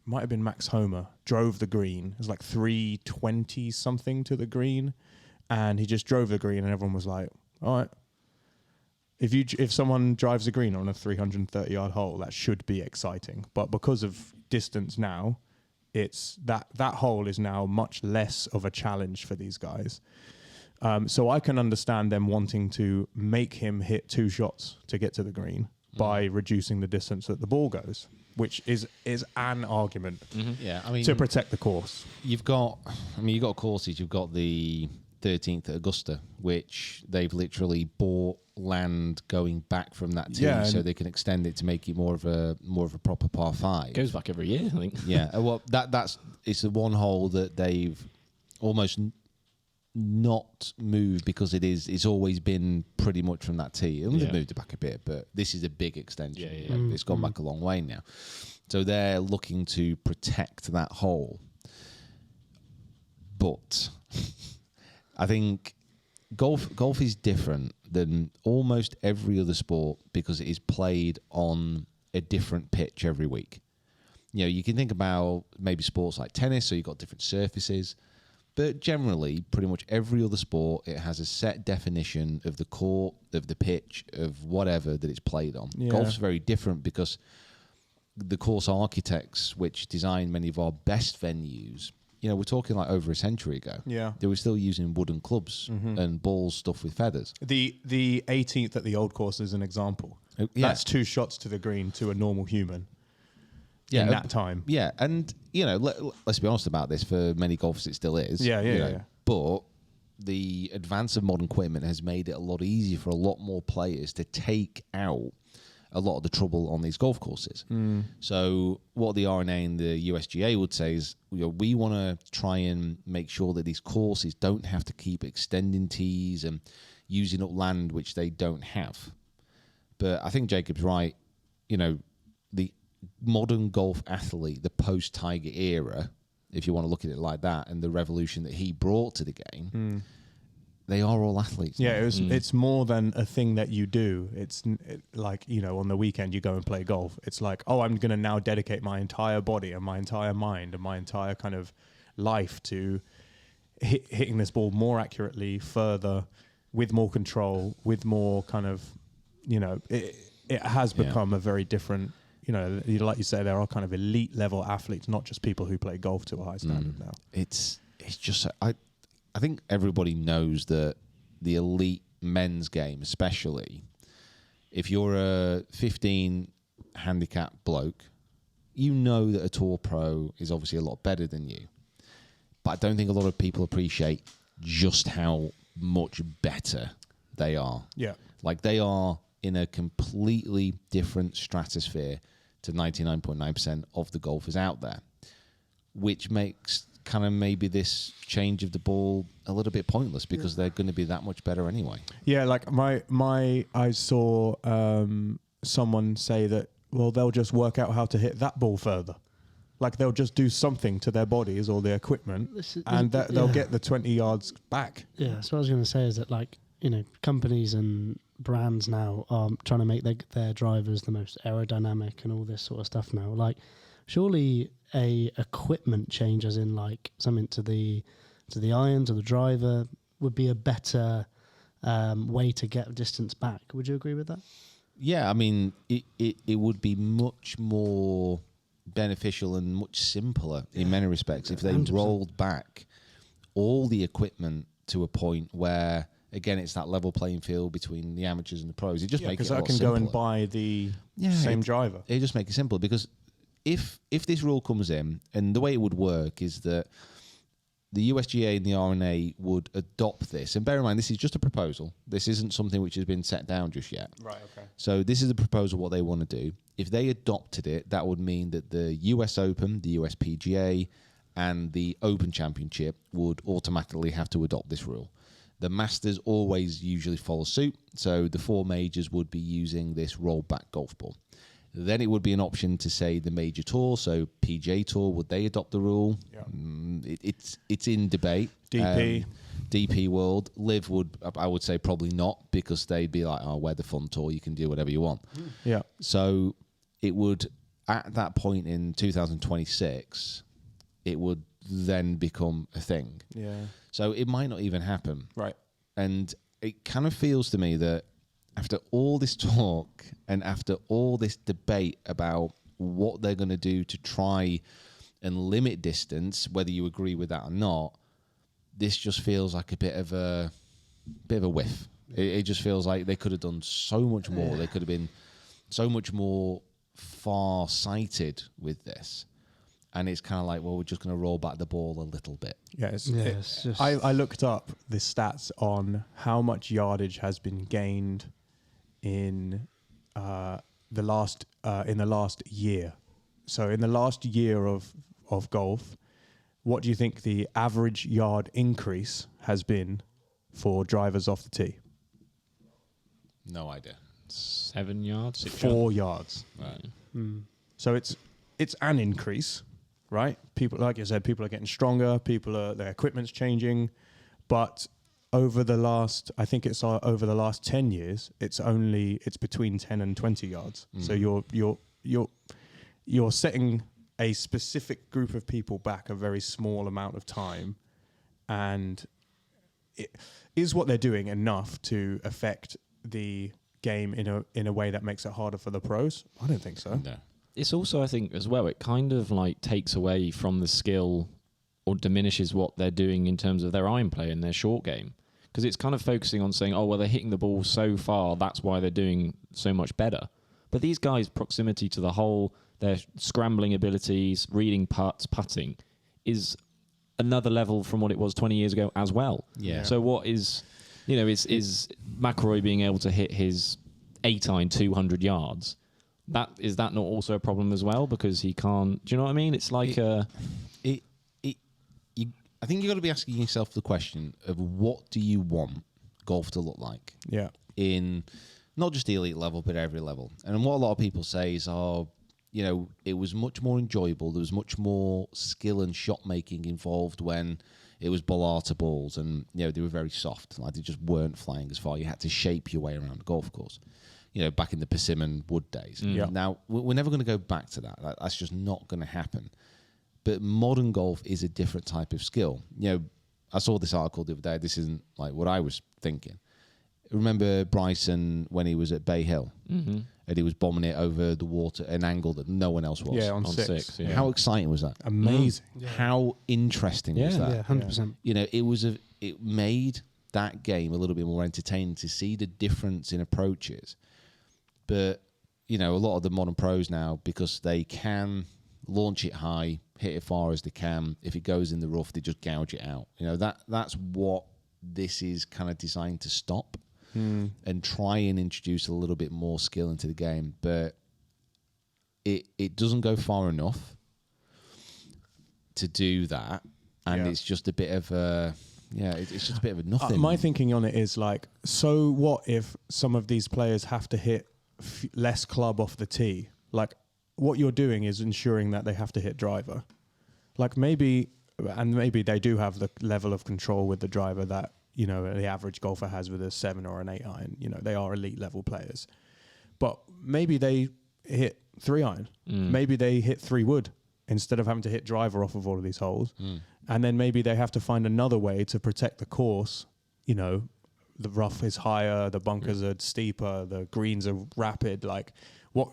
might have been Max Homer drove the green. It was like 320 something to the green, and he just drove the green, and everyone was like, all right, if someone drives a green on a 330-yard hole, that should be exciting. But because of distance now, it's that hole is now much less of a challenge for these guys. So I can understand them wanting to make him hit 2 shots to get to the green by reducing the distance that the ball goes, which is an argument Yeah, I mean, to protect the course. you've got courses. You've got the 13th at Augusta, which they've literally bought land going back from that tee, so they can extend it to make it more of a proper par 5. Goes back every year, I think. Yeah, well, it's the one hole that they've almost not moved because it's always been pretty much from that tee. They've moved it back a bit, but this is a big extension. Yeah. It's gone back a long way now. So they're looking to protect that hole. But I think golf is different than almost every other sport because it is played on a different pitch every week. You know, you can think about maybe sports like tennis, so you've got different surfaces. But generally, pretty much every other sport, it has a set definition of the court, of the pitch, of whatever that it's played on. Yeah. Golf's very different because the course architects, which designed many of our best venues, you know, we're talking like over a century ago. Yeah. They were still using wooden clubs and balls stuffed with feathers. The 18th at the old course is an example. Yeah. That's 2 shots to the green to a normal human. In that time. Yeah, and, you know, let's be honest about this, for many golfers it still is. Yeah. But the advance of modern equipment has made it a lot easier for a lot more players to take out a lot of the trouble on these golf courses. So what the RNA and the USGA would say is, you know, we want to try and make sure that these courses don't have to keep extending tees and using up land which they don't have. But I think Jacob's right. You know, the modern golf athlete, the post-Tiger era, if you want to look at it like that, and the revolution that he brought to the game, they are all athletes. Yeah, it's more than a thing that you do. It's like, you know, on the weekend you go and play golf. It's like, oh, I'm going to now dedicate my entire body and my entire mind and my entire kind of life to hitting this ball more accurately, further, with more control, with more kind of, you know, it has become a very different, you know, like you say, there are kind of elite level athletes, not just people who play golf to a high standard now. It's just, I think everybody knows that the elite men's game, especially, if you're a 15 handicap bloke, you know that a tour pro is obviously a lot better than you. But I don't think a lot of people appreciate just how much better they are. Yeah. Like, they are in a completely different stratosphere to 99.9% of the golfers out there. which makes kind of maybe this change of the ball a little bit pointless because they're going to be that much better anyway. Yeah, like I saw someone say that, well, they'll just work out how to hit that ball further. Like they'll just do something to their bodies or their equipment, and they'll get the 20 yards back. Yeah, so what I was going to say is that, like, you know, companies and brands now are trying to make their drivers the most aerodynamic and all this sort of stuff now. Like, surely a equipment change, as in like something to the iron, to the driver, would be a better way to get distance back. Would you agree with that? Yeah, I mean, it would be much more beneficial and much simpler in many respects if they 100%. rolled back all the equipment to a point where, again, it's that level playing field between the amateurs and the pros. It just makes it a lot because I can simpler. go and buy the same driver. It just makes it simple because if this rule comes in, and the way it would work is that the USGA and the RNA would adopt this. And bear in mind, this is just a proposal. This isn't something which has been set down just yet. Right, okay. So this is a proposal, what they want to do. If they adopted it, that would mean that the US Open, the US PGA, and the Open Championship would automatically have to adopt this rule. The Masters always usually follow suit. So the 4 majors would be using this rollback golf ball. Then it would be an option to say the major tour, so PGA Tour, would they adopt the rule? Yeah. It's in debate. DP World. Live would, I would say, probably not, because they'd be like, oh, we're the fun tour, you can do whatever you want. Yeah. So it would, at that point in 2026, it would then become a thing. Yeah. So it might not even happen. Right. And it kind of feels to me that after all this talk and after all this debate about what they're going to do to try and limit distance, whether you agree with that or not, this just feels like a bit of a whiff. It just feels like they could have done so much more. They could have been so much more far-sighted with this. And it's kind of like, well, we're just going to roll back the ball a little bit. Yes. It's just I looked up the stats on how much yardage has been gained in the last year. So in the last year of golf, what do you think the average yard increase has been for drivers off the tee? No idea. 7 yards, 6 4 yards. Right. So it's an increase, right? People, like you said, people are getting stronger. Their equipment's changing, but over the last 10 years, it's between 10 and 20 yards. So you're setting a specific group of people back a very small amount of time, and is what they're doing enough to affect the game in a way that makes it harder for the pros? I don't think so. No. It's also, I think, as well, it kind of like takes away from the skill or diminishes what they're doing in terms of their iron play and their short game. Because it's kind of focusing on saying, oh, well, they're hitting the ball so far, that's why they're doing so much better. But these guys' proximity to the hole, their scrambling abilities, reading putts, putting, is another level from what it was 20 years ago as well. Yeah. So what is McIlroy being able to hit his 8-iron 200 yards? Is that not also a problem as well? Because he can't... Do you know what I mean? It's like I think you've got to be asking yourself the question of what do you want golf to look like? Yeah. In not just the elite level, but every level. And what a lot of people say is, it was much more enjoyable. There was much more skill and shot making involved when it was Ballata balls, and they were very soft. Like they just weren't flying as far. You had to shape your way around the golf course. Back in the Persimmon Wood days. Yeah. Now we're never going to go back to that. That's just not going to happen. But modern golf is a different type of skill. I saw this article the other day. This isn't like what I was thinking. Remember Bryson when he was at Bay Hill? Mm-hmm. And he was bombing it over the water, an angle that no one else was. Yeah, on on 6. 6. Yeah. How exciting was that? Amazing. How interesting was that? Yeah, 100%. It made that game a little bit more entertaining to see the difference in approaches. But, a lot of the modern pros now, because they can launch it high, hit it far as they can. If it goes in the rough, they just gouge it out. That's what this is kind of designed to stop and try and introduce a little bit more skill into the game. But it doesn't go far enough to do that, and it's just a bit of a it's just a bit of a nothing. My thinking on it is like, so what if some of these players have to hit less club off the tee? Like, what you're doing is ensuring that they have to hit driver. Like maybe they do have the level of control with the driver that, you know, the average golfer has with a 7 or an 8 iron. You know, they are elite level players. But maybe they hit 3 iron. Maybe they hit 3 wood instead of having to hit driver off of all of these holes. And then maybe they have to find another way to protect the course. You know, the rough is higher, the bunkers are steeper, the greens are rapid. Like what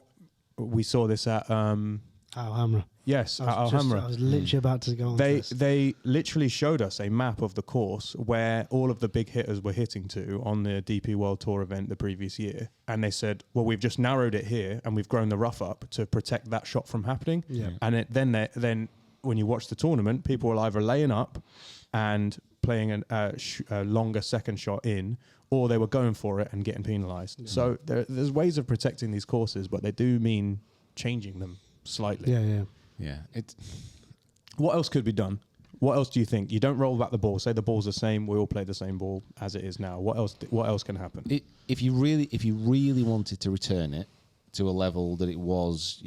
we saw this at Alhambra. Yes, at Alhambra. I was literally about to go on. They literally showed us a map of the course where all of the big hitters were hitting to on the DP World Tour event the previous year, and they said, "Well, we've just narrowed it here, and we've grown the rough up to protect that shot from happening." Yeah. And then when you watch the tournament, people were either laying up and playing a longer second shot in, or they were going for it and getting penalised. Yeah. So there's ways of protecting these courses, but they do mean changing them slightly. Yeah. What else could be done? What else do you think? You don't roll back the ball. Say the ball's the same. We all play the same ball as it is now. What else can happen? If you really wanted to return it to a level that it was,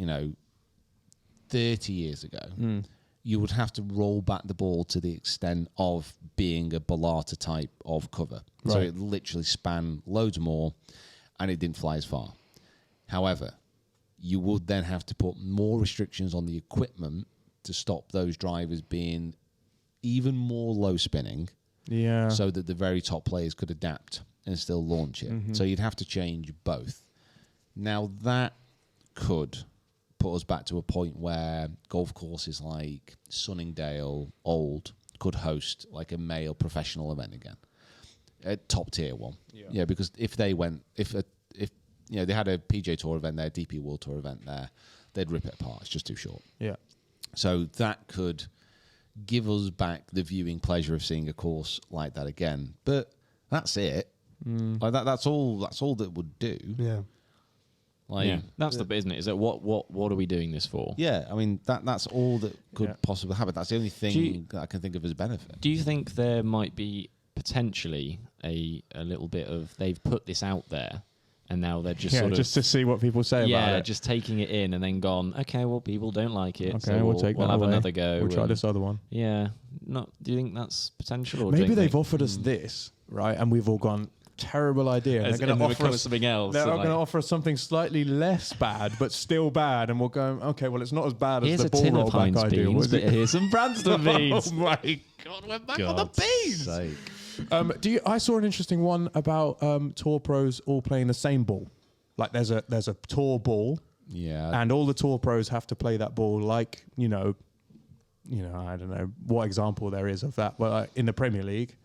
30 years ago, you would have to roll back the ball to the extent of being a Ballata type of cover. Right. So it literally spanned loads more, and it didn't fly as far. However, you would then have to put more restrictions on the equipment to stop those drivers being even more low spinning, so that the very top players could adapt and still launch it. So you'd have to change both. Now that could put us back to a point where golf courses like Sunningdale Old could host like a male professional event again, a top tier one. Yeah, because if they had a PJ Tour event there, DP World Tour event there, they'd rip it apart. It's just too short. Yeah. So that could give us back the viewing pleasure of seeing a course like that again. But that's it. Like that's all that would do. Yeah. That's the bit, isn't it? Is that what are we doing this for? Yeah, I mean that's all that could possibly happen. That's the only thing that I can think of as a benefit. Do you think there might be potentially a little bit of they've put this out there and now they're just sort of just to see what people say about it. Yeah, just taking it in and then gone, okay, well people don't like it. Okay, so we'll have another go. We'll try this other one. Yeah. Do you think that's potential? Or maybe they've offered us this, right? And we've all gone, terrible idea. They're going to offer us something else. They're going to offer us something slightly less bad, but still bad, and we'll go, okay, well, it's not as bad as the ball rollback idea. Here's some Branston beans. Oh my God, we're back on the beans. I saw an interesting one about tour pros all playing the same ball. Like there's a tour ball, and all the tour pros have to play that ball like I don't know what example there is of that, but in the Premier League.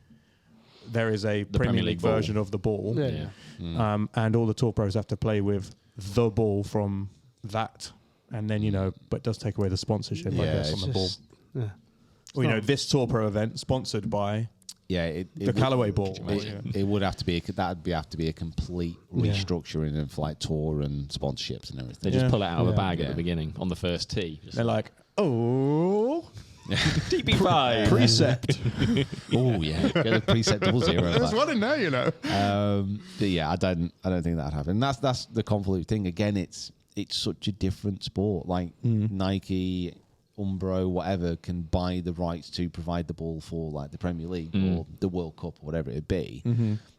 There is a Premier League version of the ball, and all the tour pros have to play with the ball from that, and then but it does take away the sponsorship, I guess, on the ball. Yeah. Well, this tour pro event sponsored by the Callaway ball. It would have to be a complete restructuring of like tour and sponsorships and everything. They just pull it out of a bag at the beginning on the first tee. They're like, oh. DP5 precept. Oh yeah, get a precept 00. There's one in there, But yeah, I don't think that'd happen. That's the convolute thing. Again, it's such a different sport. Like Nike, Umbro, whatever can buy the rights to provide the ball for like the Premier League or the World Cup or whatever it be.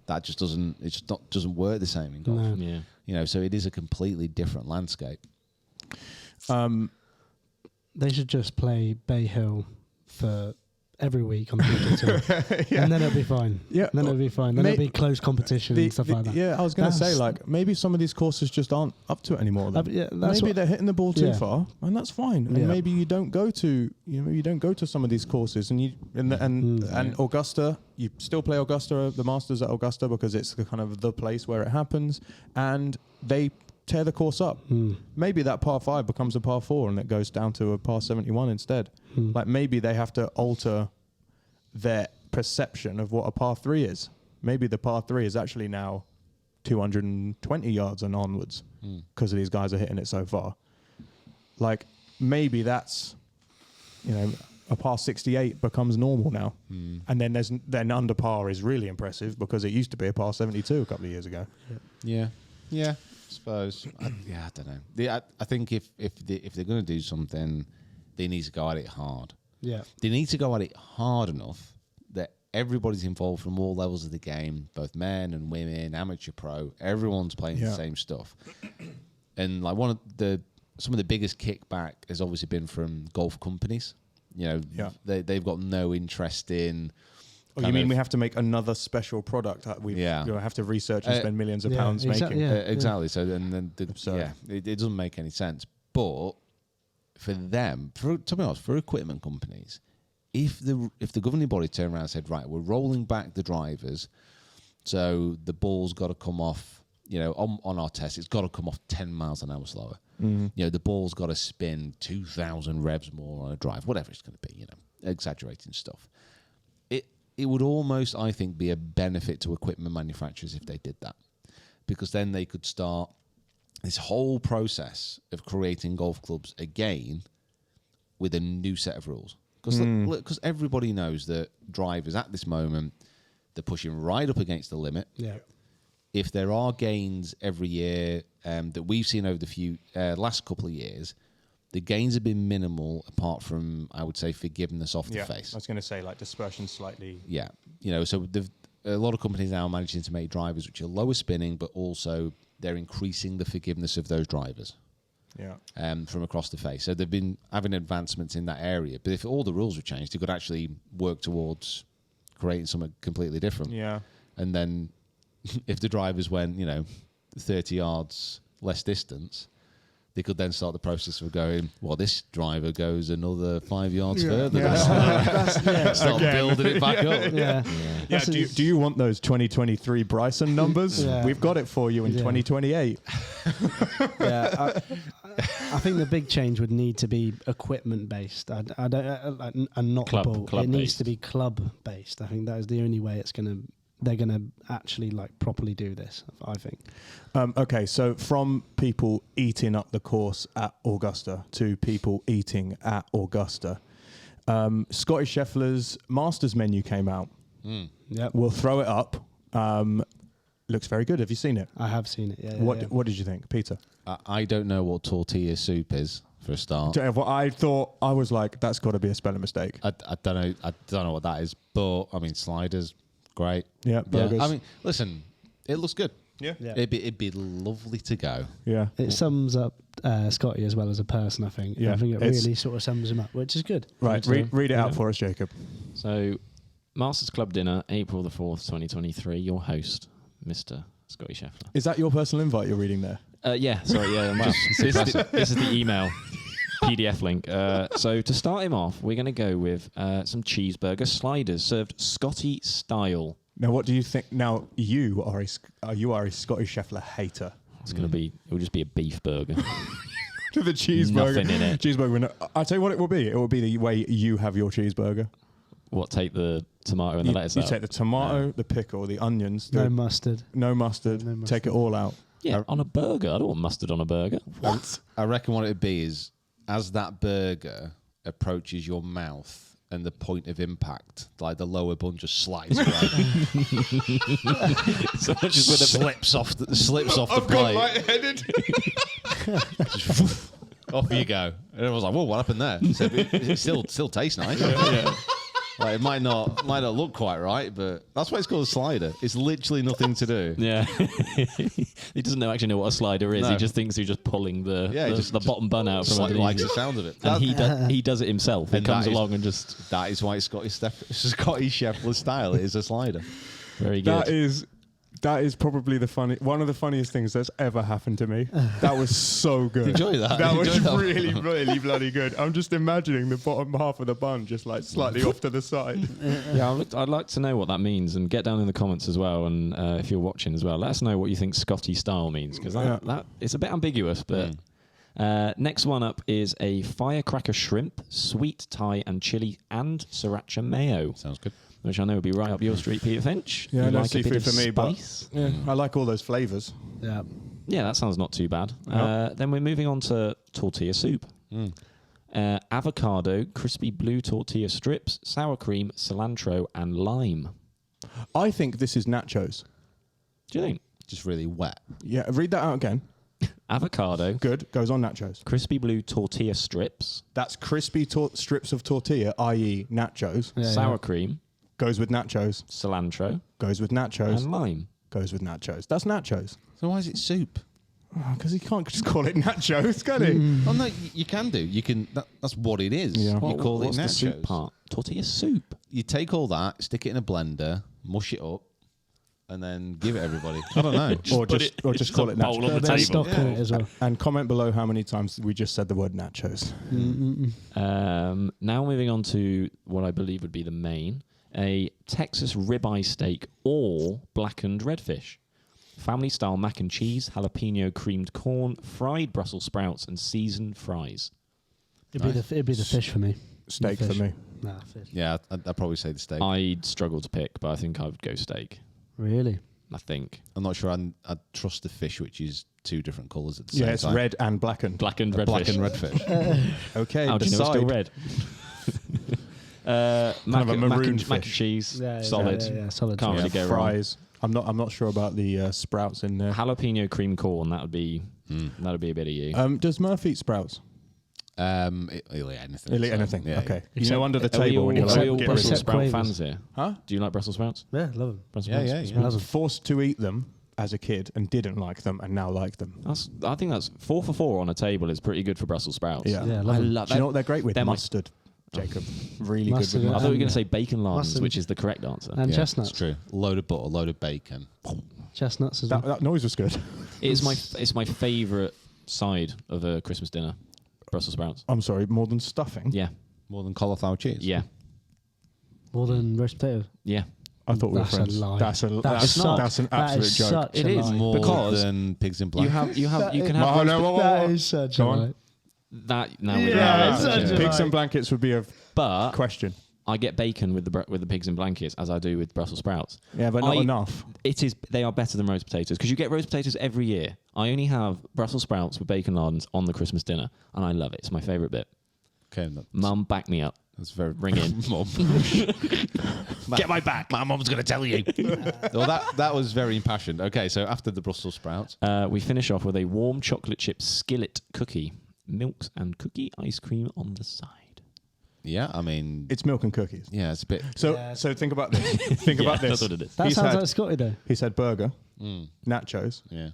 That just doesn't work the same in golf. No. Yeah. So it is a completely different landscape. They should just play Bay Hill for every week on the PGA Tour, and then it'll be fine. Yeah, then it'll be fine. Then it'll be close competition and stuff like that. Yeah, I was going to say like maybe some of these courses just aren't up to it anymore. Maybe they're hitting the ball too far, and that's fine. And maybe you don't go to some of these courses, and Augusta, you still play Augusta, the Masters at Augusta because it's kind of the place where it happens, and they tear the course up. Maybe that par 5 becomes a par 4 and it goes down to a par 71 instead. Like maybe they have to alter their perception of what a par 3 is. Maybe the par 3 is actually now 220 yards and onwards because of these guys are hitting it so far. Like maybe that's a par 68 becomes normal now, and then under par is really impressive because it used to be a par 72 a couple of years ago. Yeah, I suppose. I don't know. I think if they're going to do something, they need to go at it hard. Yeah. They need to go at it hard enough that everybody's involved from all levels of the game, both men and women, amateur, pro. Everyone's playing the same stuff. And like some of the biggest kickback has obviously been from golf companies. You know, they've got no interest in. Oh, you mean we have to make another special product? We have to research and spend millions of pounds making. Exactly. So then it doesn't make any sense. But for them, to be honest, for equipment companies, if the governing body turned around and said, right, we're rolling back the drivers, so the ball's got to come off. You know, on our test, it's got to come off 10 miles an hour slower. You know, the ball's got to spin 2,000 revs more on a drive, whatever it's going to be. You know, exaggerating stuff. It would almost, I think, be a benefit to equipment manufacturers if they did that, because then they could start this whole process of creating golf clubs again with a new set of rules. Because everybody knows that drivers at this moment, they're pushing right up against the limit. Yeah. If there are gains every year that we've seen over the last couple of years, the gains have been minimal, apart from, I would say, forgiveness off the face. I was going to say, like, dispersion slightly. Yeah. You know, so a lot of companies now are managing to make drivers which are lower spinning, but also they're increasing the forgiveness of those drivers. Yeah. From across the face. So they've been having advancements in that area. But if all the rules were changed, they could actually work towards creating something completely different. Yeah. And then if the drivers went, 30 yards less distance, they could then start the process of going, well, this driver goes another 5 yards further. Start building it back up. Yeah. Do you want those 2023 Bryson numbers? Yeah. We've got it for you in 2028. I think the big change would need to be equipment based. I don't, and not Club ball. It needs based. to be club based. I think that is the only way they're gonna actually like properly do this. I think. Okay, so from people eating up the course at Augusta to people eating at Augusta, Scottie Scheffler's Masters menu came out. Yeah, we'll throw it up. Looks very good. Have you seen it? I have seen it. Yeah. What did you think, Peter? I don't know what tortilla soup is for a start. I thought, I was like, that's got to be a spelling mistake. I don't know what that is, but I mean, sliders, great. Yeah, burgers. I mean, listen, it looks good. Yeah. It'd be lovely to go. Yeah. It sums up Scottie as well as a person, I think. Yeah. I think it really sort of sums him up, which is good. Right, read it out for us, Jacob. So, Masters Club Dinner, April the 4th, 2023. Your host, Mr. Scottie Scheffler. Is that your personal invite you're reading there? Yeah, sorry, yeah. This is the email PDF link. So to start him off, we're going to go with some cheeseburger sliders served Scottie style. Now, what do you think? Now, you are a Scottie Scheffler hater. It's going to be, it will just be a beef burger. To the cheeseburger. Nothing in it. Cheeseburger. I'll tell you what it will be. It will be the way you have your cheeseburger. What, take the tomato and the lettuce out? You take the tomato, the pickle, the onions. No mustard. No mustard. Take it all out. Yeah, on a burger. I don't want mustard on a burger. What? I reckon what it'd be is, as that burger approaches your mouth and the point of impact, like the lower bun just slides away. So just with slips off the I've plate. got lightheaded. Off you go. And I was like, whoa, what happened there? So it still tastes nice. Like, it might not look quite right, but that's why it's called a slider. It's literally nothing to do. Yeah. He doesn't actually know what a slider is. No. He just thinks he's just pulling the bottom bun out from underneath. Likes the sound of it. And he does it himself. He comes along and just... That is why it's Scottie Scheffler style. It is a slider. Very good. That is probably one of the funniest things that's ever happened to me. That was so good. Enjoy that. That was really, really bloody good. I'm just imagining the bottom half of the bun just like slightly off to the side. Yeah, I'd like to know what that means, and get down in the comments as well. And if you're watching as well, let us know what you think Scottie style means, because that it's a bit ambiguous. But next one up is a firecracker shrimp, sweet Thai and chili and sriracha mayo. Sounds good. Which I know would be right up your street, Peter Finch. Yeah, You no like a bit seafood of for me, spice? but I like all those flavours. Yeah. Yeah, that sounds not too bad. Then we're moving on to tortilla soup. Avocado, crispy blue tortilla strips, sour cream, cilantro, and lime. I think this is nachos. Do you think? Just really wet. Yeah, read that out again. Avocado, Good. Goes on nachos. crispy blue tortilla strips, That's crispy strips of tortilla, i.e. nachos. Yeah, sour yeah. cream, Goes with nachos. cilantro, Goes with nachos. and lime. Goes with nachos. That's nachos. So why is it soup? Because he can't just call it nachos, can he? Oh no, you can do. You can. That's what it is. Yeah. You call it What's nachos. the soup part? Tortilla soup. You take all that, stick it in a blender, mush it up, and then give it everybody. I don't know. Or just call it nachos. on the A bit of table. stock in it as well. And comment below how many times we just said the word nachos. Now moving on to what I believe would be the main, a Texas ribeye steak or blackened redfish. Family style mac and cheese, jalapeno creamed corn, fried Brussels sprouts, and seasoned fries. It'd be the fish for me. Steak The for fish. me. Nah, fish. Yeah, I'd probably say the steak. I'd struggle to pick, but I think I would go steak. Really? I think. I'm not sure I'd trust the fish, which is two different colours at the same Yeah, time. it's red and blackened. Blackened A redfish. black and red fish. Okay, How do you know it's still red? Kind of a maroon mac and fish. cheese, Yeah, solid. Yeah, solid. Can't really go wrong. Fries. I'm not sure about the sprouts in there. Jalapeno cream corn, that would be a bit of you. Does Murph eat sprouts? He'll eat anything. He'll eat so, anything. yeah. Okay. Except- You know, under the Are we table all, when you're are we like, all get rid Brussels of Except sprout Quavers. fans here? Huh? Do you like Brussels sprouts? Yeah, love them. Brussels Yeah, sprouts? yeah, yeah. I was forced to eat them as a kid and didn't like them and now like them. I think that's 4 for 4 on a table is pretty good for Brussels sprouts. Yeah. Yeah, I love them. love Do you know what they're great with? They're my- Mustard, Jacob. Really Mustard good with I thought mustard. you were going to say bacon lardons, Mustard. which is the correct answer. And Yeah, chestnuts. It's true. Load of butter, load of bacon. Chestnuts as well. That noise was good. It's my favourite side of a Christmas dinner. Brussels sprouts. I'm sorry, more than stuffing? Yeah, More than cauliflower cheese. yeah, More than roast potatoes. yeah. I thought we were That's a friends. lie. That's That's not. an That absolute is joke. such It a is lie. More Because than pigs in black. You can have Oh, no, whoa, whoa, That whoa. is such Go a on. lie. that. Now we Yeah, know. it's such a Pigs lie. and blankets would be a But question. I get bacon with the pigs in blankets as I do with Brussels sprouts. Yeah, but not I- enough. They are better than roast potatoes because you get roast potatoes every year. I only have Brussels sprouts with bacon lardons on the Christmas dinner, and I love it. It's my favourite bit. Okay, Mum, back me up. that's very Ring in. Mum. Get my back. My mum's going to tell you. Well, that was very impassioned. Okay, so after the Brussels sprouts, We finish off with a warm chocolate chip skillet cookie, milks and cookie ice cream on the side. yeah, I mean, It's milk and cookies. yeah, it's a bit. So Yeah. so think about this. Think about this. That's what it is. That He's sounds had- like Scotty though. He said burger, Mm, nachos, yeah,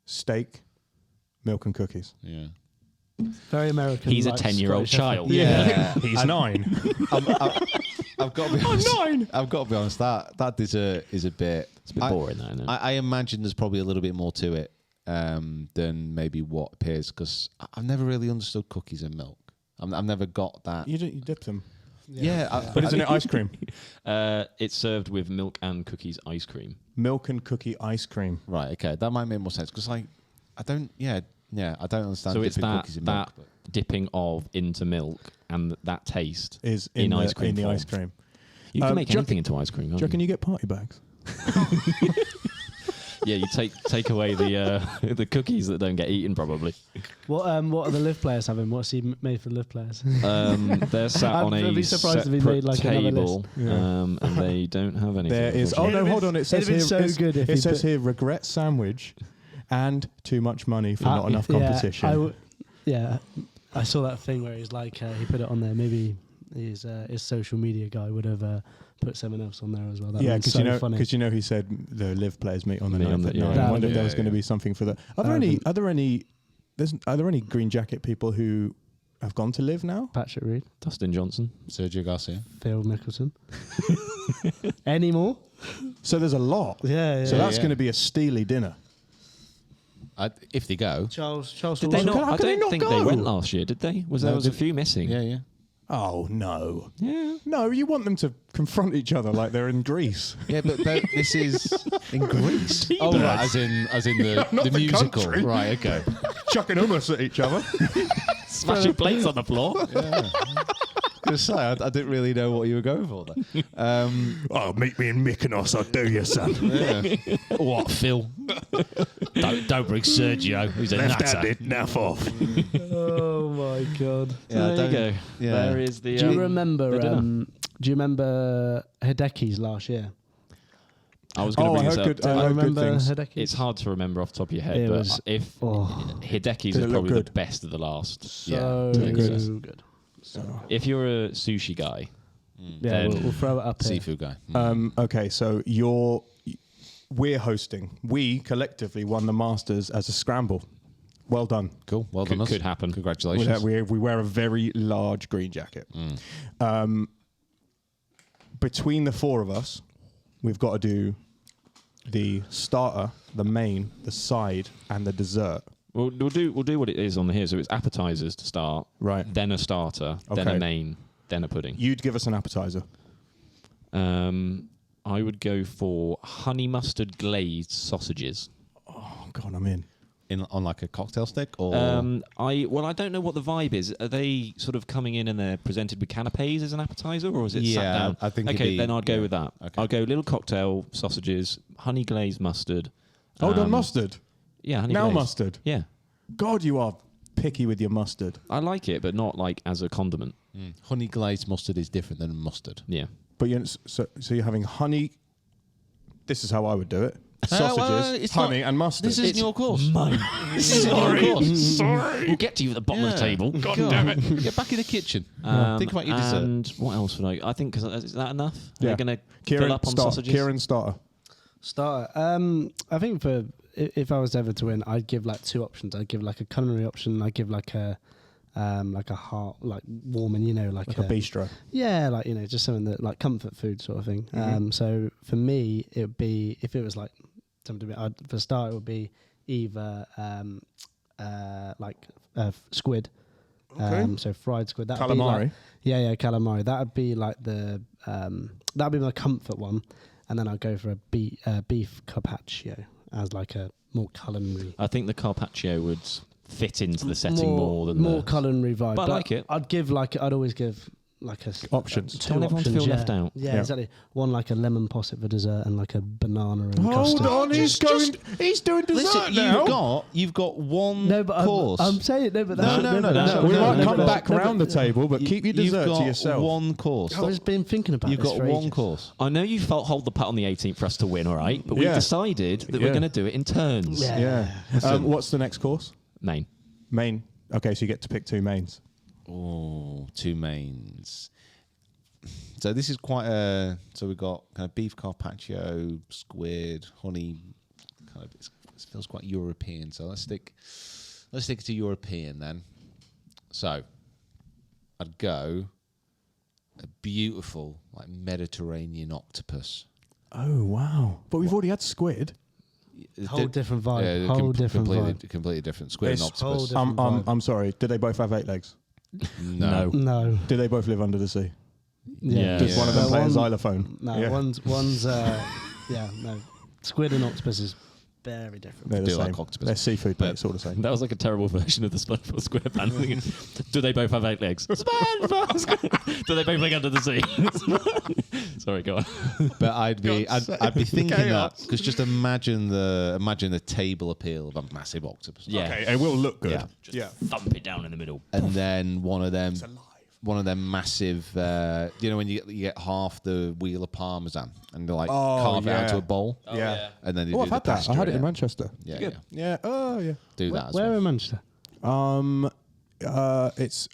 steak, milk and cookies. yeah. Very American. He's a like 10-year-old Scottish child. Yeah. He's 9. I've got to be honest. 9. I've got to be honest. That dessert is a bit. It's a bit boring, though, isn't it? I imagine there's probably a little bit more to it than maybe what appears because I've never really understood cookies and milk. I've never got that. You dip them. Yeah, But isn't it ice cream? It's served with milk and cookies ice cream. Milk and cookie ice cream. Right. Okay, that might make more sense because I don't. Yeah, I don't understand. So it's dipping that cookies in that milk. But dipping of into milk and that taste Is in the, ice cream in the form. ice cream. You can make do you anything into ice cream. Do Can't you reckon you get party bags? Yeah, you take away the the cookies that don't get eaten probably. What are the live players having? What's he made for the live players? They're sat on I'd a be surprised if he separate made, like, another table, list. and they don't have anything. There is. Oh unfortunately. no, hold on. It says it'd here. been so it's- good if it he says put- here regret sandwich, and too much money for not enough competition. I saw that thing where he's like he put it on there. Maybe his social media guy would have put someone else on there as well. That Yeah, would be so funny. because he said the live players meet on the Meet on 9th the- at yeah. 9. That I wonder would if there be- was going to be something for that. Are there any green jacket people who have gone to live now? Patrick Reed, Dustin Johnson. Sergio Garcia. Phil Mickelson. Any more? So there's a lot. Yeah. So that's yeah. going to be a steely dinner. If they go. Charles. Did they How not? can I they don't not think go? they went last year, did they? There was a few missing. Yeah, yeah. Oh no. Yeah. No, you want them to confront each other like they're in Greece. Yeah, but this is in Greece. Oh, right, as in the not the musical. country. Right, okay. Chucking hummus at each other. Smashing plates on the floor. Just say, I didn't really know what you were going for there. Oh, meet me in Mykonos, I'll do you, son. Yeah. What, Phil? don't bring Sergio. He's a nutter. Left-handed, naff off. Oh my god! There you don't- go. yeah. There is the. Do you remember? the dinner. Do you remember Hideki's last year? I was going to Oh, I bring this heard up. good. I Do you heard good remember things. Hideki's? It's hard to remember off the top of your head, It but was- if Oh, Hideki's Did it are look probably good? the best of the last. so Yeah, good. If you're a sushi guy, Yeah, Then- we'll throw it up here. Seafood guy. Okay, so we're hosting. We collectively won the Masters as a scramble. Well done. Cool. Well done. us. could happen. Congratulations. We wear a very large green jacket. Between the four of us, we've got to do the starter, the main, the side, and the dessert. We'll do what it is on here. So it's appetizers to start, Right. then a starter, then a Okay. main, then a pudding. You'd give us an appetizer. I would go for honey mustard glazed sausages. Oh God, I'm in. On like a cocktail stick or I don't know what the vibe is. Are they sort of coming in and they're presented with canapes as an appetizer, or is it sat Yeah, down? I think it'd Okay, be- then I'd go yeah. with that. Okay. I'll go little cocktail sausages, honey glazed mustard. Hold on, mustard. Yeah, honey Now glazed. mustard. Yeah, God, you are picky with your mustard. I like it, but not like as a condiment. honey glazed mustard is different than mustard. Yeah. But so you're having honey. This is how I would do it. Sausages, well, it's honey, not- and mustard. This isn't your course. Mine. This isn't your course. Sorry. We'll get to you at the bottom of the table. God damn it. Get back in the kitchen. Think about your dessert. And what else would I think, because is that enough? Yeah. They're going to Kieran, fill up on start. sausages? Kieran, starter. Starter. I think if I was ever to win, I'd give like two options. I'd give like a culinary option. I'd give like a heart, like warming, like Like a bistro. Yeah, like just something that like comfort food sort of thing. So for me, it would be, if it was like something to be, for a start, it would be either squid. Okay. So fried squid. That'd Calamari. Be like, yeah, calamari. That would be like that'd be my comfort one, and then I'd go for a beef carpaccio as like a more culinary. I think the carpaccio would fit into the setting more than more the... culinary vibe. But I like it. I'd always give like a Options. two Don't everyone options, feel yeah. left out. Yeah, Yeah. exactly. One like a lemon posset for dessert, and like a banana and Hold custard. on, he's doing dessert Listen, now. you've got one No, but course. I'm saying no, but No, that's no, no, that's no, what- We no, might no, come no, back round the table, but keep your dessert You've got to yourself. one course. I've just been thinking about You've this got for one ages. course. I know you felt hold the putt on the 18th for us to win, all right? But Yeah. we've decided that Yeah. we're going to do it in turns. Yeah. Yeah. What's the next course? Main. Main. Okay, so you get to pick two mains. Oh, two mains. So this is quite a. So we've got kind of beef carpaccio, squid, honey. Kind of, it feels quite European. So let's stick to European then. So I'd go a beautiful like Mediterranean octopus. Oh wow! But we've already had squid. Whole different vibe. Yeah, Whole different completely different. Squid and It's whole octopus. different vibe. I'm sorry. Did they both have 8 legs? No. No. Did they both live under the sea? Yeah. Does one of them No, play a one- xylophone? No, Yeah. one's yeah, no. Squid and octopus is very different. They're the do same. like octopus. They're seafood, but it's all the same. That was like a terrible version of the SpongeBob SquarePants thing. Do they both have 8 legs? SpongeBob! Do they both live under the sea? Sorry, go on. But I'd be thinking that Chaos. because just imagine the table appeal of a massive octopus. Yeah. Okay, it will look good. Yeah. Yeah. Thump it down in the middle. And then one of them massive, when you get half the wheel of parmesan and they like carve it out yeah. to a bowl. Yeah. And then they Oh, do I've the had that. pasta I had it in yeah. Manchester. Yeah, Good. yeah. Yeah. Oh, yeah. Do that as Where well. in Manchester? It's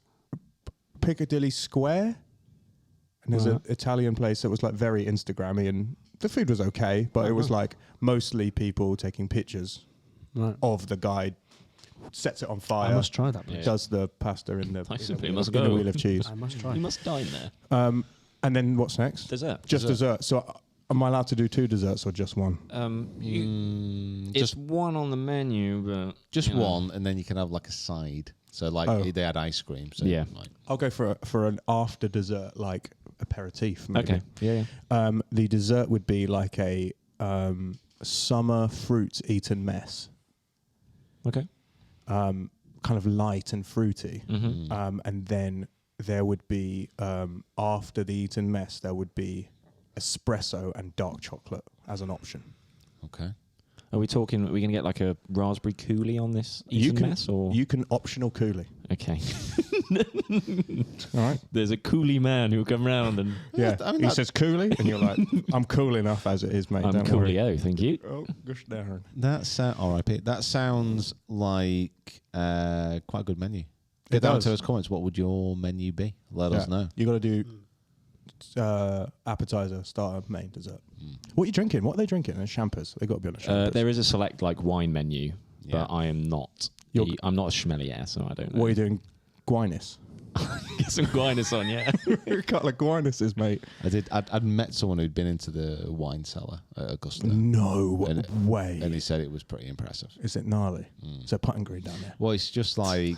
Piccadilly Square, and there's an Italian place that was like very Instagrammy, and the food was okay, but it was like mostly people taking pictures Right. of the guy, sets it on fire, I must try that place. does the pasta in the, Nice in of the, him, wheel, must in the go. wheel of cheese. I must try. You must dine there. And then what's next? Dessert. Just dessert. So am I allowed to do 2 desserts or just one? It's Just one on the menu, but... just you know. one, and then you can have like a side. So like Oh. they had ice cream. So Yeah. like, I'll go for an after dessert, like aperitif. Maybe. Okay. Yeah. The dessert would be like a summer fruit eaten mess. Okay. Kind of light and fruity. Mm-hmm. And then there would be, after the Eton mess, there would be espresso and dark chocolate as an option. Okay. Are we talking? Are we going to get like a raspberry coulis on this Eton mess, or You can optional coulis. okay? All right. There's a coulis man who'll come round and Yeah. I mean, he that- says coulis, and you're like, I'm cool enough as it is, mate. I'm Don't worry. coolio, thank you. Oh, gosh, Darren. That's R.I.P. That sounds like quite a good menu. Get It down does. to those comments. What would your menu be? Let us know. You got to do appetizer, starter, main, dessert. What are you drinking? What are they drinking? They're champers. They got to be on a champers. There is a select like wine menu, Yeah. but I am not. I'm not a schmelier, so I don't know. What are you doing? Guinness. Get some Guinness on, yeah. A couple of Guinnesses, mate. I'd met someone who'd been into the wine cellar at Augusta. No And- way. And he said it was pretty impressive. Is it gnarly? Is there putting green down there? Well, it's just like...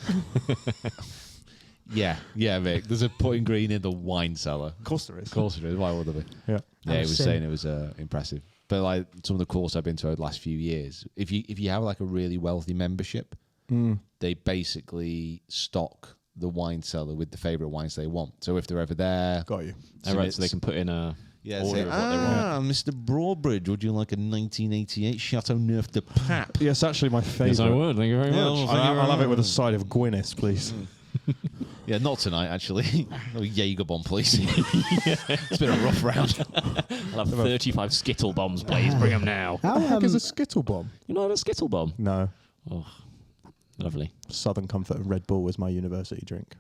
yeah, Vic. There's a putting green in the wine cellar. Of course there is. Of course there is. Why would there be? Yeah. Yeah, he I've was seen- saying it was impressive. But like some of the courses I've been to over the last few years, if you have like a really wealthy membership, they basically stock the wine cellar with the favourite wines they want. So if they're ever there, Got you. All right, so they can put in a yeah, order say, of what they want. Mr. Broadbridge, would you like a 1988 Chateauneuf de Pape? Yeah, it's actually my favourite. Yes, I would. Thank you very Yeah, much. well, I'll have it with a side of Guinness, please. Yeah, not tonight actually. Oh, Jaeger bomb, please. It's been a rough round. I'll have 35 Skittle bombs, please. Bring them now. How the heck is a Skittle bomb? You know a Skittle bomb? No. Oh, lovely. Southern Comfort and Red Bull was my university drink.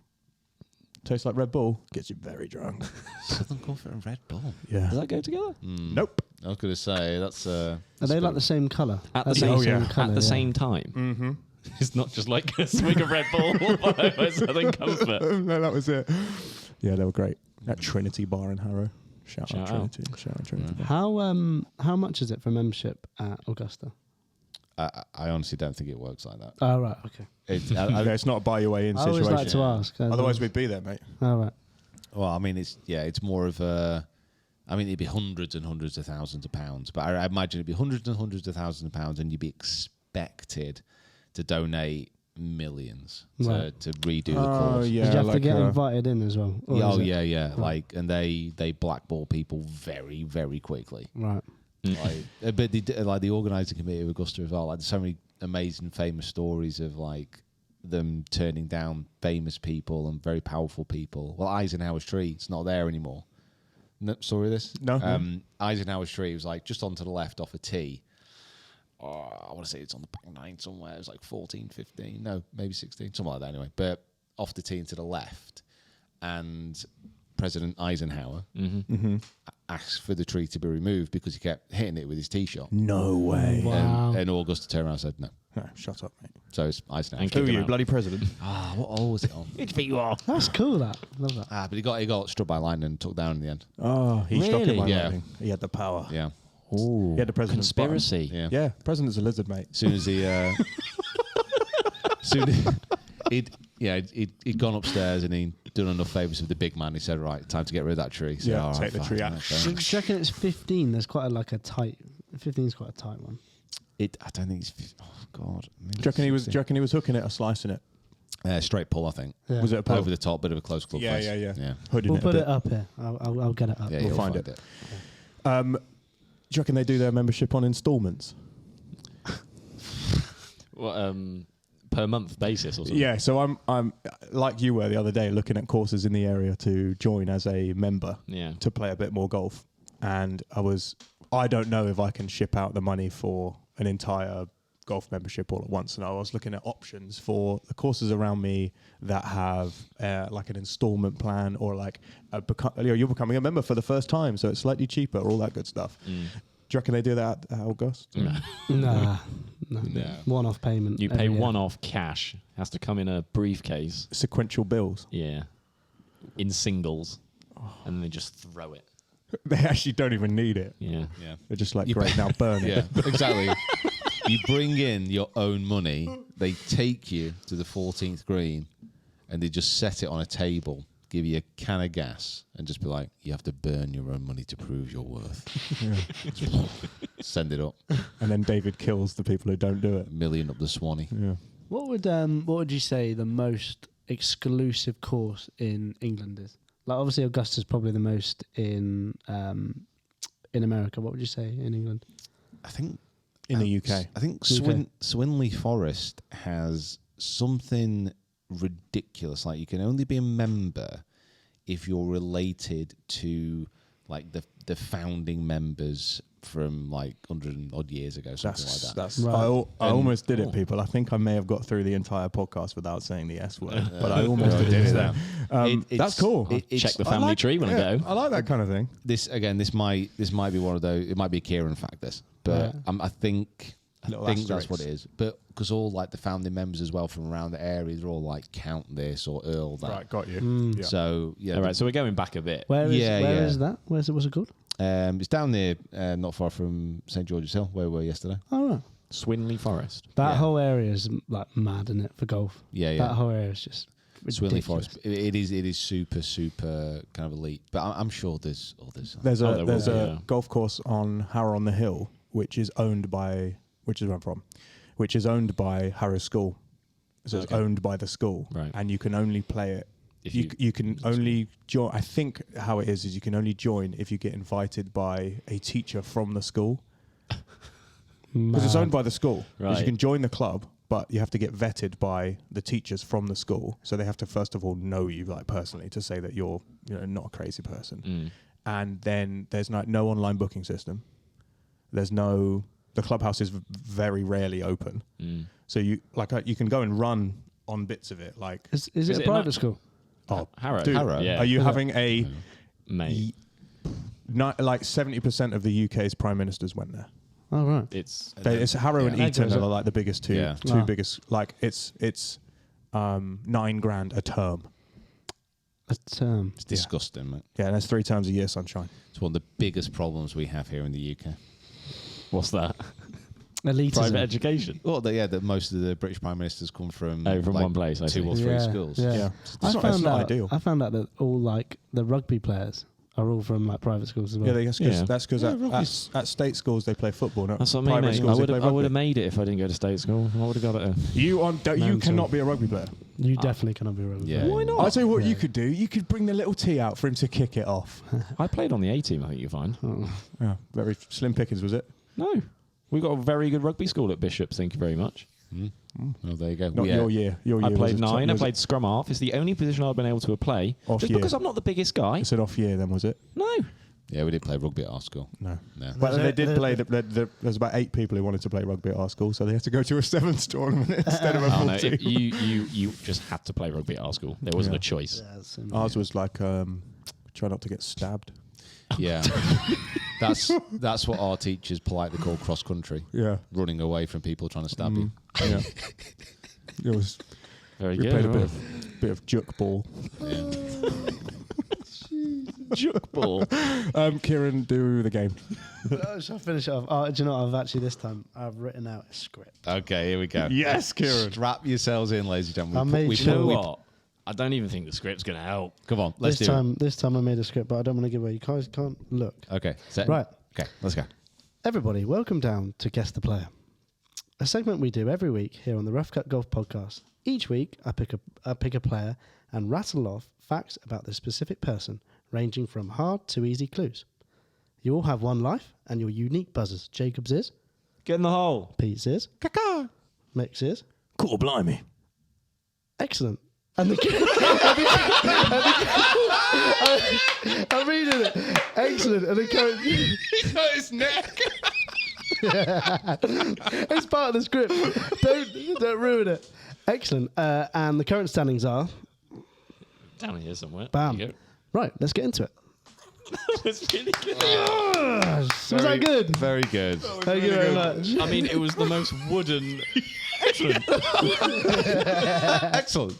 Tastes like Red Bull, gets you very drunk. Southern Comfort and Red Bull. Yeah. Does that go together? Nope. I was going to say that's. Are they like the same colour? At the Are they same, Oh, yeah. colour, at the yeah. same time. Mm-hmm. It's not just like a swig of Red Bull by Southern Comfort. No, that was it. Yeah, they were great. At Trinity Bar in Harrow. Shout out Shout Trinity. Shout out Trinity Bar. How much is it for membership at Augusta? I honestly don't think it works like that. Oh right, okay. It's not a buy your way in I always situation. like to ask. Otherwise, we'd be there, mate. All right. Well, I mean, it's more of a. I mean, it'd be hundreds and hundreds of thousands of pounds, but I imagine it'd be hundreds and hundreds of thousands of pounds, and you'd be expected to donate millions Right. to redo the course. yeah. Did you have to like, get invited in as well? Or Oh is it- yeah. Like, and they blackball people very, very quickly. Right. Like, but the organising committee of Augusta as well. Like, there's so many amazing, famous stories of like them turning down famous people and very powerful people. Well, Eisenhower's tree, it's not there anymore. No, sorry, this? No. Eisenhower's tree was like just onto the left off a tee. I want to say it's on the back nine somewhere. It was like 14, 15, no, maybe 16, something like that anyway. But off the tee and to the left. And President Eisenhower asked for the tree to be removed because he kept hitting it with his tee shot. No way. Wow. And Augusta turned around and said no. No, shut up, mate. So it's Eisenhower. And Who are kick you, him out. bloody president? What hole was it on? That's cool. That love that. But he got struck by lightning and took down in the end. Oh, he struck him Really? by Yeah. lightning. He had the power. Yeah. Ooh. He had the president's Conspiracy. Yeah. button. Yeah, president's a lizard, mate. As soon as he, he'd gone upstairs and he'd done enough favours with the big man. He said, "Right, time to get rid of that tree." So, Yeah, all right, take the fine, tree out. okay. Do you reckon it's 15? There's quite a tight. 15 is quite a tight one. I don't think it's. Oh God! Do you reckon he was hooking it or slicing it? Straight pull, I think. Yeah. Was it a pull? Over the top, bit of a close club face. Yeah. yeah. Hooding We'll it put a it bit. up here. I'll get it up. Yeah, We'll you'll find it. Do you reckon they do their membership on instalments? What, per month basis or something? Yeah, so I'm like you were the other day, looking at courses in the area to join as a member Yeah. to play a bit more golf, and I don't know if I can ship out the money for an entire golf membership all at once, and I was looking at options for the courses around me that have like an installment plan, or like you're becoming a member for the first time, so it's slightly cheaper, all that good stuff. Do you reckon they do that at Augusta? Nah. No. No. One-off payment. You pay every year. one-off cash. Has to come in a briefcase. Sequential bills. Yeah. In singles. And then they just throw it. They actually don't even need it. Yeah. Yeah. They're just like, You great, now burn it. Yeah, exactly. You bring in your own money, they take you to the 14th green, and they just set it on a table, give you a can of gas, and just be like, you have to burn your own money to prove your worth. Send it up. And then David kills the people who don't do it. $1 million up the Swanee. Yeah. What would you say the most exclusive course in England is? Like, obviously, Augusta's probably the most in America. What would you say in England? I think In the UK. I think UK. Swinley Forest has something ridiculous. Like, you can only be a member if you're related to like the founding members from like 100 and odd years ago, something like that. That's Right. I almost did Oh. it, people. I think I may have got through the entire podcast without saying the S word, but I almost did it. That's cool. Check the family tree when I go. I like that kind of thing. This might be one of those. It might be a Kieran fact, this, but I think Little that's asterisks. what it is. But because all like the founding members as well from around the area, they're all like Count this or Earl that. Right, got you. Yeah. So yeah, All right, so we're going back a bit. Where is Yeah. is that? What's it called? it's down there, not far from St George's Hill, where we were yesterday. Oh, right. Swinley Forest. That Yeah. whole area is like mad, isn't it, for golf? Yeah, That whole area is just Swinley ridiculous. Forest. It is super kind of elite. But I'm sure there's others. There's Oh, a there there's will be, a yeah. golf course on Harrow on the Hill, which is owned by where I'm from, which is owned by Harrow School. So it's Okay. owned by the school, Right. and you can only play it. If You can only join. I think how it is you can only join if you get invited by a teacher from the school, because it's owned by the school. 'Cause Right. you can join the club, but you have to get vetted by the teachers from the school. So they have to first of all know you like personally to say that you're not a crazy person. Mm. And then there's no online booking system. The clubhouse is very rarely open. Mm. So you can go and run on bits of it. Like, Is Is it a it private not- school? oh, Harrow. dude, Harrow? Yeah. are you having a Mate, like 70% of the UK's prime ministers went there? Oh, right. it's It's Harrow and Yeah. Eton That goes are up. like the biggest two Yeah. two Wow. biggest. Like it's $9,000 a term. It's, It's disgusting, mate. Yeah, and that's 3 times a year, sunshine. It's one of the biggest problems we have here in the UK. what's that? elitism. Private education. Well, that most of the British prime ministers come from From one place, I 2 see. or 3 Yeah, schools. yeah. Yeah, I it's found not out. ideal. I found out that all like the rugby players are all from like private schools as well. Yeah, that's because rugby's- at state schools they play football. Not That's what I mean, private mate. schools they play I would have rugby. made it if I didn't go to state school. I would have got it. You Mental. cannot be a rugby player. You definitely cannot be a rugby Yeah. player. Why not? I'll tell you what you could do. You could bring the little tee out for him to kick it off. I played on the A team, I think you'll find. Yeah, very slim pickings, was it? No. We got a very good rugby school at Bishop's, thank you very much. Well, there you go. Not Yeah. your year. Your year I played was 9, I was played scrum half. It's the only position I've been able to play. Off Just year. because I'm not the biggest guy. It's an off year then, was it? No. Yeah, we did play rugby at our school. No. No. But There's they a- did play. There's about 8 people who wanted to play rugby at our school, so they had to go to a 7s tournament instead of a Oh, full no. team. You just had to play rugby at our school. There wasn't Yeah. a choice. Yeah, it's in- Ours was like try not to get stabbed. Yeah. that's what our teachers politely call cross country. Yeah. Running away from people trying to stab you. Yeah. It was. Very We good. played a bit of juke ball. Yeah. Juke ball. Kieran, do the game. Shall I finish it off? Oh, do you know what? This time I've written out a script. Okay, here we go. Yes, Kieran. Strap yourselves in, ladies and gentlemen. I made We sure- You know we- what? I don't even think the script's going to help. Come on, let's This do time I made a script, but I don't want to give away. You guys can't look. it. Okay, set. Right. Okay, let's go. Everybody, welcome down to Guess the Player, a segment we do every week here on the Rough Cut Golf Podcast. Each week, I pick a player and rattle off facts about the specific person, ranging from hard to easy clues. You all have one life and your unique buzzers. Jacob's is, Get in the hole. Pete's is, Mick's is. Cool, blimey. Excellent. And the I'm reading it. Excellent. And the current. He hurt his neck. It's part of the script. Don't ruin it. Excellent. And the current standings are. Down here somewhere. Bam. There you Right. Let's get into it. go. It's really good. Was that good? Very good. Thank you very much. I mean, it was the most wooden. Excellent. Excellent.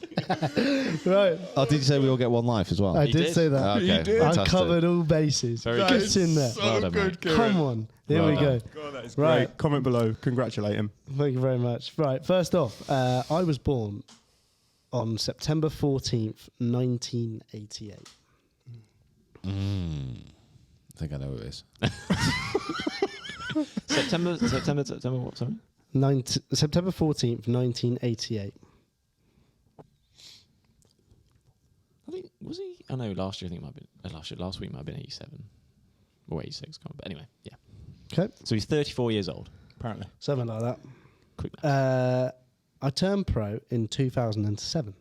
Right. Oh, did you say we all get one life as well? I He did did. say that. Okay, did. I fantastic. covered all bases. Very Get good. in there. Well done, mate. Come on. Here Well we go. God, that is Right. great. Comment below. Congratulate him. Thank you very much. Right, first off, I was born on September 14th, 1988. I think I know who it is. September what, sorry? September 14th, 1988. Was he? Oh no, last year I think it might have been. Last week might have been 87 or 86. But anyway, yeah. Okay. So he's 34 years old. Apparently. Something like that. Quick. I turned pro in 2007.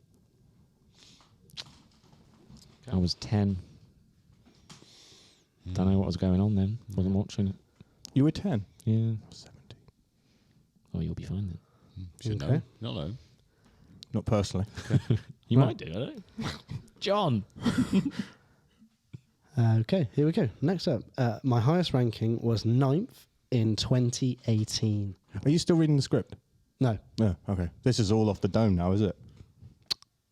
I was 10. Don't know what was going on then. Wasn't watching it. You were 10. Yeah. 17. Oh, you'll be fine then. Should Okay. know. Not know. Not personally. You Right. might do, I don't know. John. Okay, here we go. Next up, my highest ranking was 9th in 2018. Are you still reading the script? No. Yeah. Okay. This is all off the dome now, is it?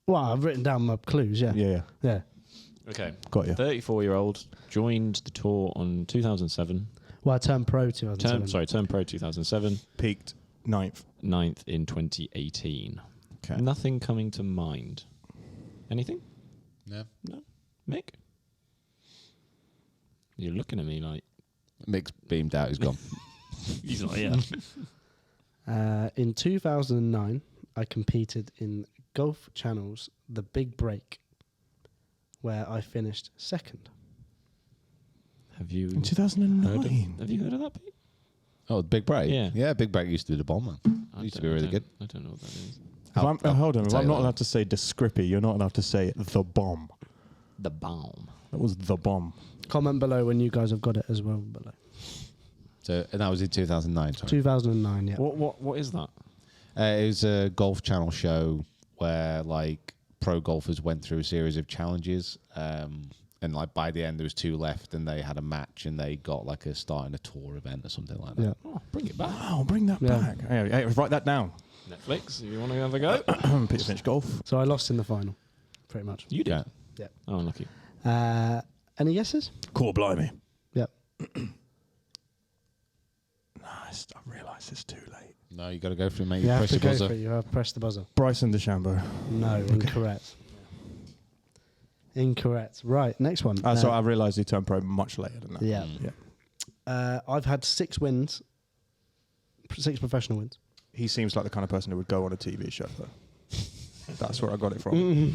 Well, I've written down my clues, yeah. Yeah. Okay. Got you. 34-year-old, joined the tour on 2007. Well, I turned pro 2007. Turned pro 2007. Peaked 9th. 9th in 2018. Okay. Nothing coming to mind. Anything? No. No. Mick? You're looking at me like... Mick's beamed out. He's gone. He's not here. In 2009, I competed in Golf Channel's The Big Break, where I finished second. Have you... In 2009. Have you heard of that, Pete? Oh, Big Break. Yeah. Yeah, Big Break used to do the bomb, man. Used to be really good. I don't know what that is. Hold on. If tell I'm you not that. allowed to say Descrippy, you're not allowed to say the bomb. The Bomb. That was the bomb. Comment below when you guys have got it as well. Below. So, and that was in 2009. Sorry. 2009, yeah. What is that? It was a Golf Channel show where like pro golfers went through a series of challenges, and like by the end there was 2 left, and they had a match, and they got like a start in a tour event or something like that. Yeah. Oh, bring it back. Wow, bring that Yeah. back. Hey, write that down. Netflix, if you want to have a go. Peter Finch Golf. So I lost in the final, pretty much. You did. Yeah. Oh, unlucky. Any guesses? Cool, blimey. Yep. Nice. I realise it's too late. No, you got to go through, mate. You have Press to the go buzzer. for it. You have to press the buzzer. Bryson DeChambeau. No, incorrect. Incorrect. Right, next one. So I realised he turned pro much later than that. Yeah. Yeah. I've had 6 wins, 6 professional wins. He seems like the kind of person who would go on a TV show, though. That's where I got it from.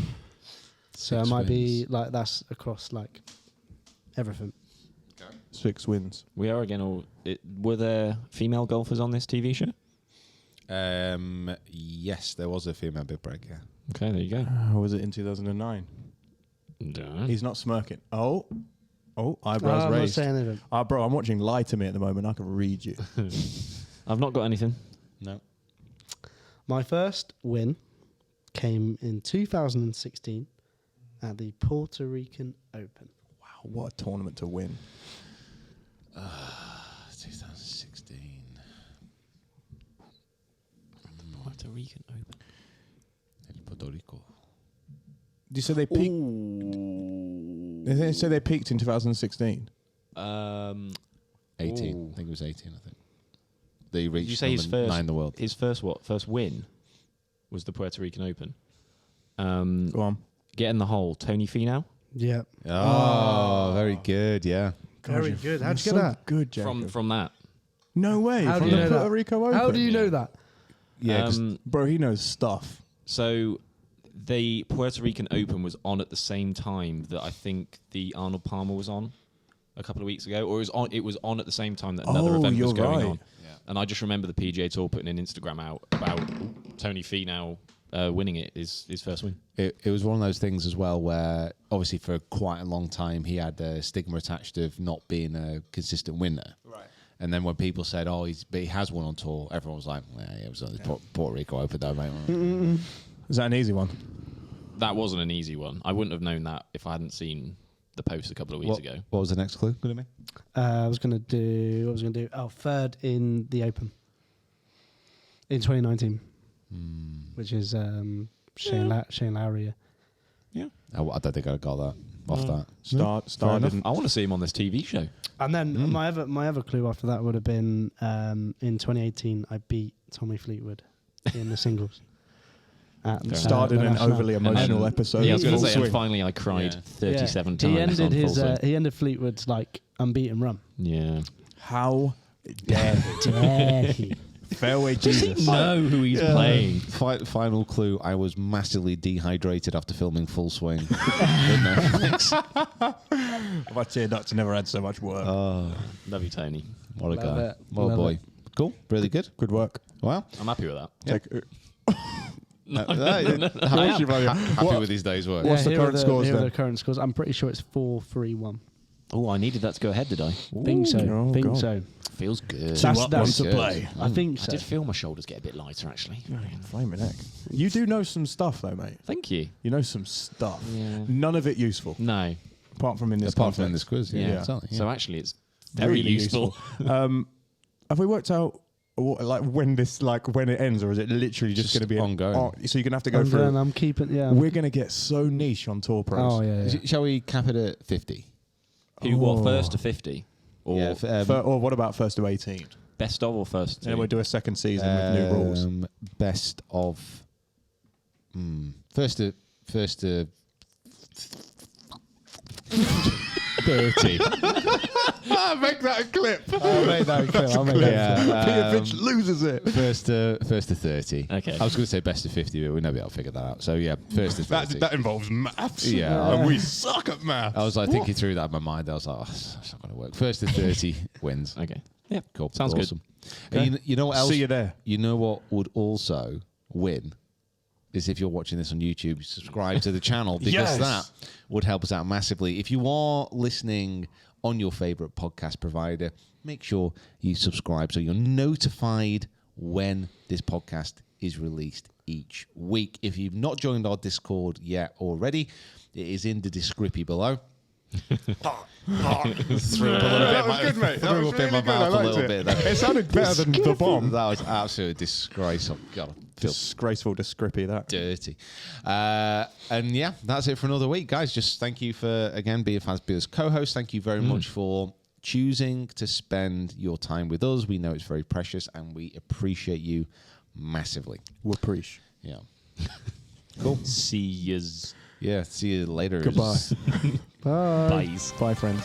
So it 6 might be wins. like that's across like everything. 6 wins. We are again all... were there female golfers on this TV show? Yes, there was a female Big Break, yeah. Okay, there you go. Was it in 2009? Duh. He's not smirking. Oh, eyebrows I'm not raised. saying anything. Bro, I'm watching Lie to Me at the moment. I can read you. I've not got anything. No. My first win came in 2016 at the Puerto Rican Open. Wow, what a tournament to win. 2016. Puerto Rican Open. El Puerto Rico. Did you say they peaked? Did they say they peaked in 2016? 18. Ooh. I think it was 18, I think. They reached Did you say his number first 9 in the world. His first win was the Puerto Rican Open. Go on. Get in the hole. Tony Finau Yeah. Oh, very good, yeah. Very you're- good. you're How'd you so get that? Good, Jacob. from that. No way. How do from you the know Puerto that? Rico Open. How do you know that? Yeah, 'cause Bro, he knows stuff. So the Puerto Rican Open was on at the same time that I think the Arnold Palmer was on a couple of weeks ago, or it was on at the same time that another event was you're going right. on. Yeah. And I just remember the PGA Tour putting an Instagram out about Tony Finau winning it, his first win. it was one of those things as well where obviously for quite a long time he had a stigma attached of not being a consistent winner. Right. And then when people said, but he has won on tour, everyone was like, well, yeah, it was on the Puerto Rico Open though, mate. Is that an easy one? That wasn't an easy one. I wouldn't have known that if I hadn't seen the post a couple of weeks ago. What was the next clue going to be? I was going to do. Oh, third in the Open in 2019, which is Shane Lowry. Yeah. I don't think I got that off that. Started. I want to see him on this TV show. And then my other clue after that would have been in 2018 I beat Tommy Fleetwood in the singles. Started an overly emotional episode. Yeah, I was going to Full say, and swing. finally I cried 37 He times. ended on Full Swing. he ended Fleetwood's like unbeaten run. Yeah. How dare he? Dare he? Fairway Does he Jesus. know who he's playing? Final clue, I was massively dehydrated after filming Full Swing. With Netflix. My tear ducts never had so much work. Love you, Tony. What a Love guy. it. What a Love boy. it. Cool. Really good. Good work. Wow. I'm happy with that. Happy with his day's work. What's the here are current scores here are then? the current scores. I'm pretty sure it's 4-3-1. Oh, I needed that to go ahead, did I? Think so. oh, Think God. so. Feels good. That's- One that's to good. play. I think so. I did feel my shoulders get a bit lighter, actually. Flaming heck. You do know some stuff, though, mate. Thank you. You know some stuff. Yeah. None of it useful, No. apart from in this Apart from in context. this quiz. Yeah. Yeah. Exactly, yeah. So actually, it's very Really useful. Have we worked out when it ends, or is it literally just Just going to be ongoing. So you're going to have to go And through. then I'm keeping. Yeah. We're going to get so niche on Tour Pros. Oh yeah. yeah. Shall we cap it at 50? Who what, first to 50? Or Yeah. Or what about first to 18? best of or first to? And we'll do a second season with new rules. Best of. First to 30. Make that a clip. I'll make that clear. I'll make that clear. Yeah. Peter Finch loses it. First to 30. Okay. I was going to say best to 50, but we'll never be able to figure that out. So yeah, first to 30. That involves maths. Yeah. And we suck at maths. I was like thinking through that in my mind. I was like, oh, it's not going to work. First to 30 wins. Okay. Yeah. Cool. Sounds good. Awesome. And you know what else? See you there. You know what would also win is if you're watching this on YouTube, subscribe to the channel because Yes. that would help us out massively. If you are listening on your favorite podcast provider, make sure you subscribe so you're notified when this podcast is released each week. If you've not joined our Discord yet already, it is in the description below. That was good, mate. That was really good. I liked it. It sounded better than the bomb. That was absolutely disgraceful. God, I feel Disgraceful, descrippy, that. dirty. And yeah, that's it for another week, guys. Just thank you for again being Fazbear's co-host. Thank you very much for choosing to spend your time with us. We know it's very precious, and we appreciate you massively. We're preach. Yeah, See yous. yeah. See you later. Goodbye. Bye. Bye. Bye, friends.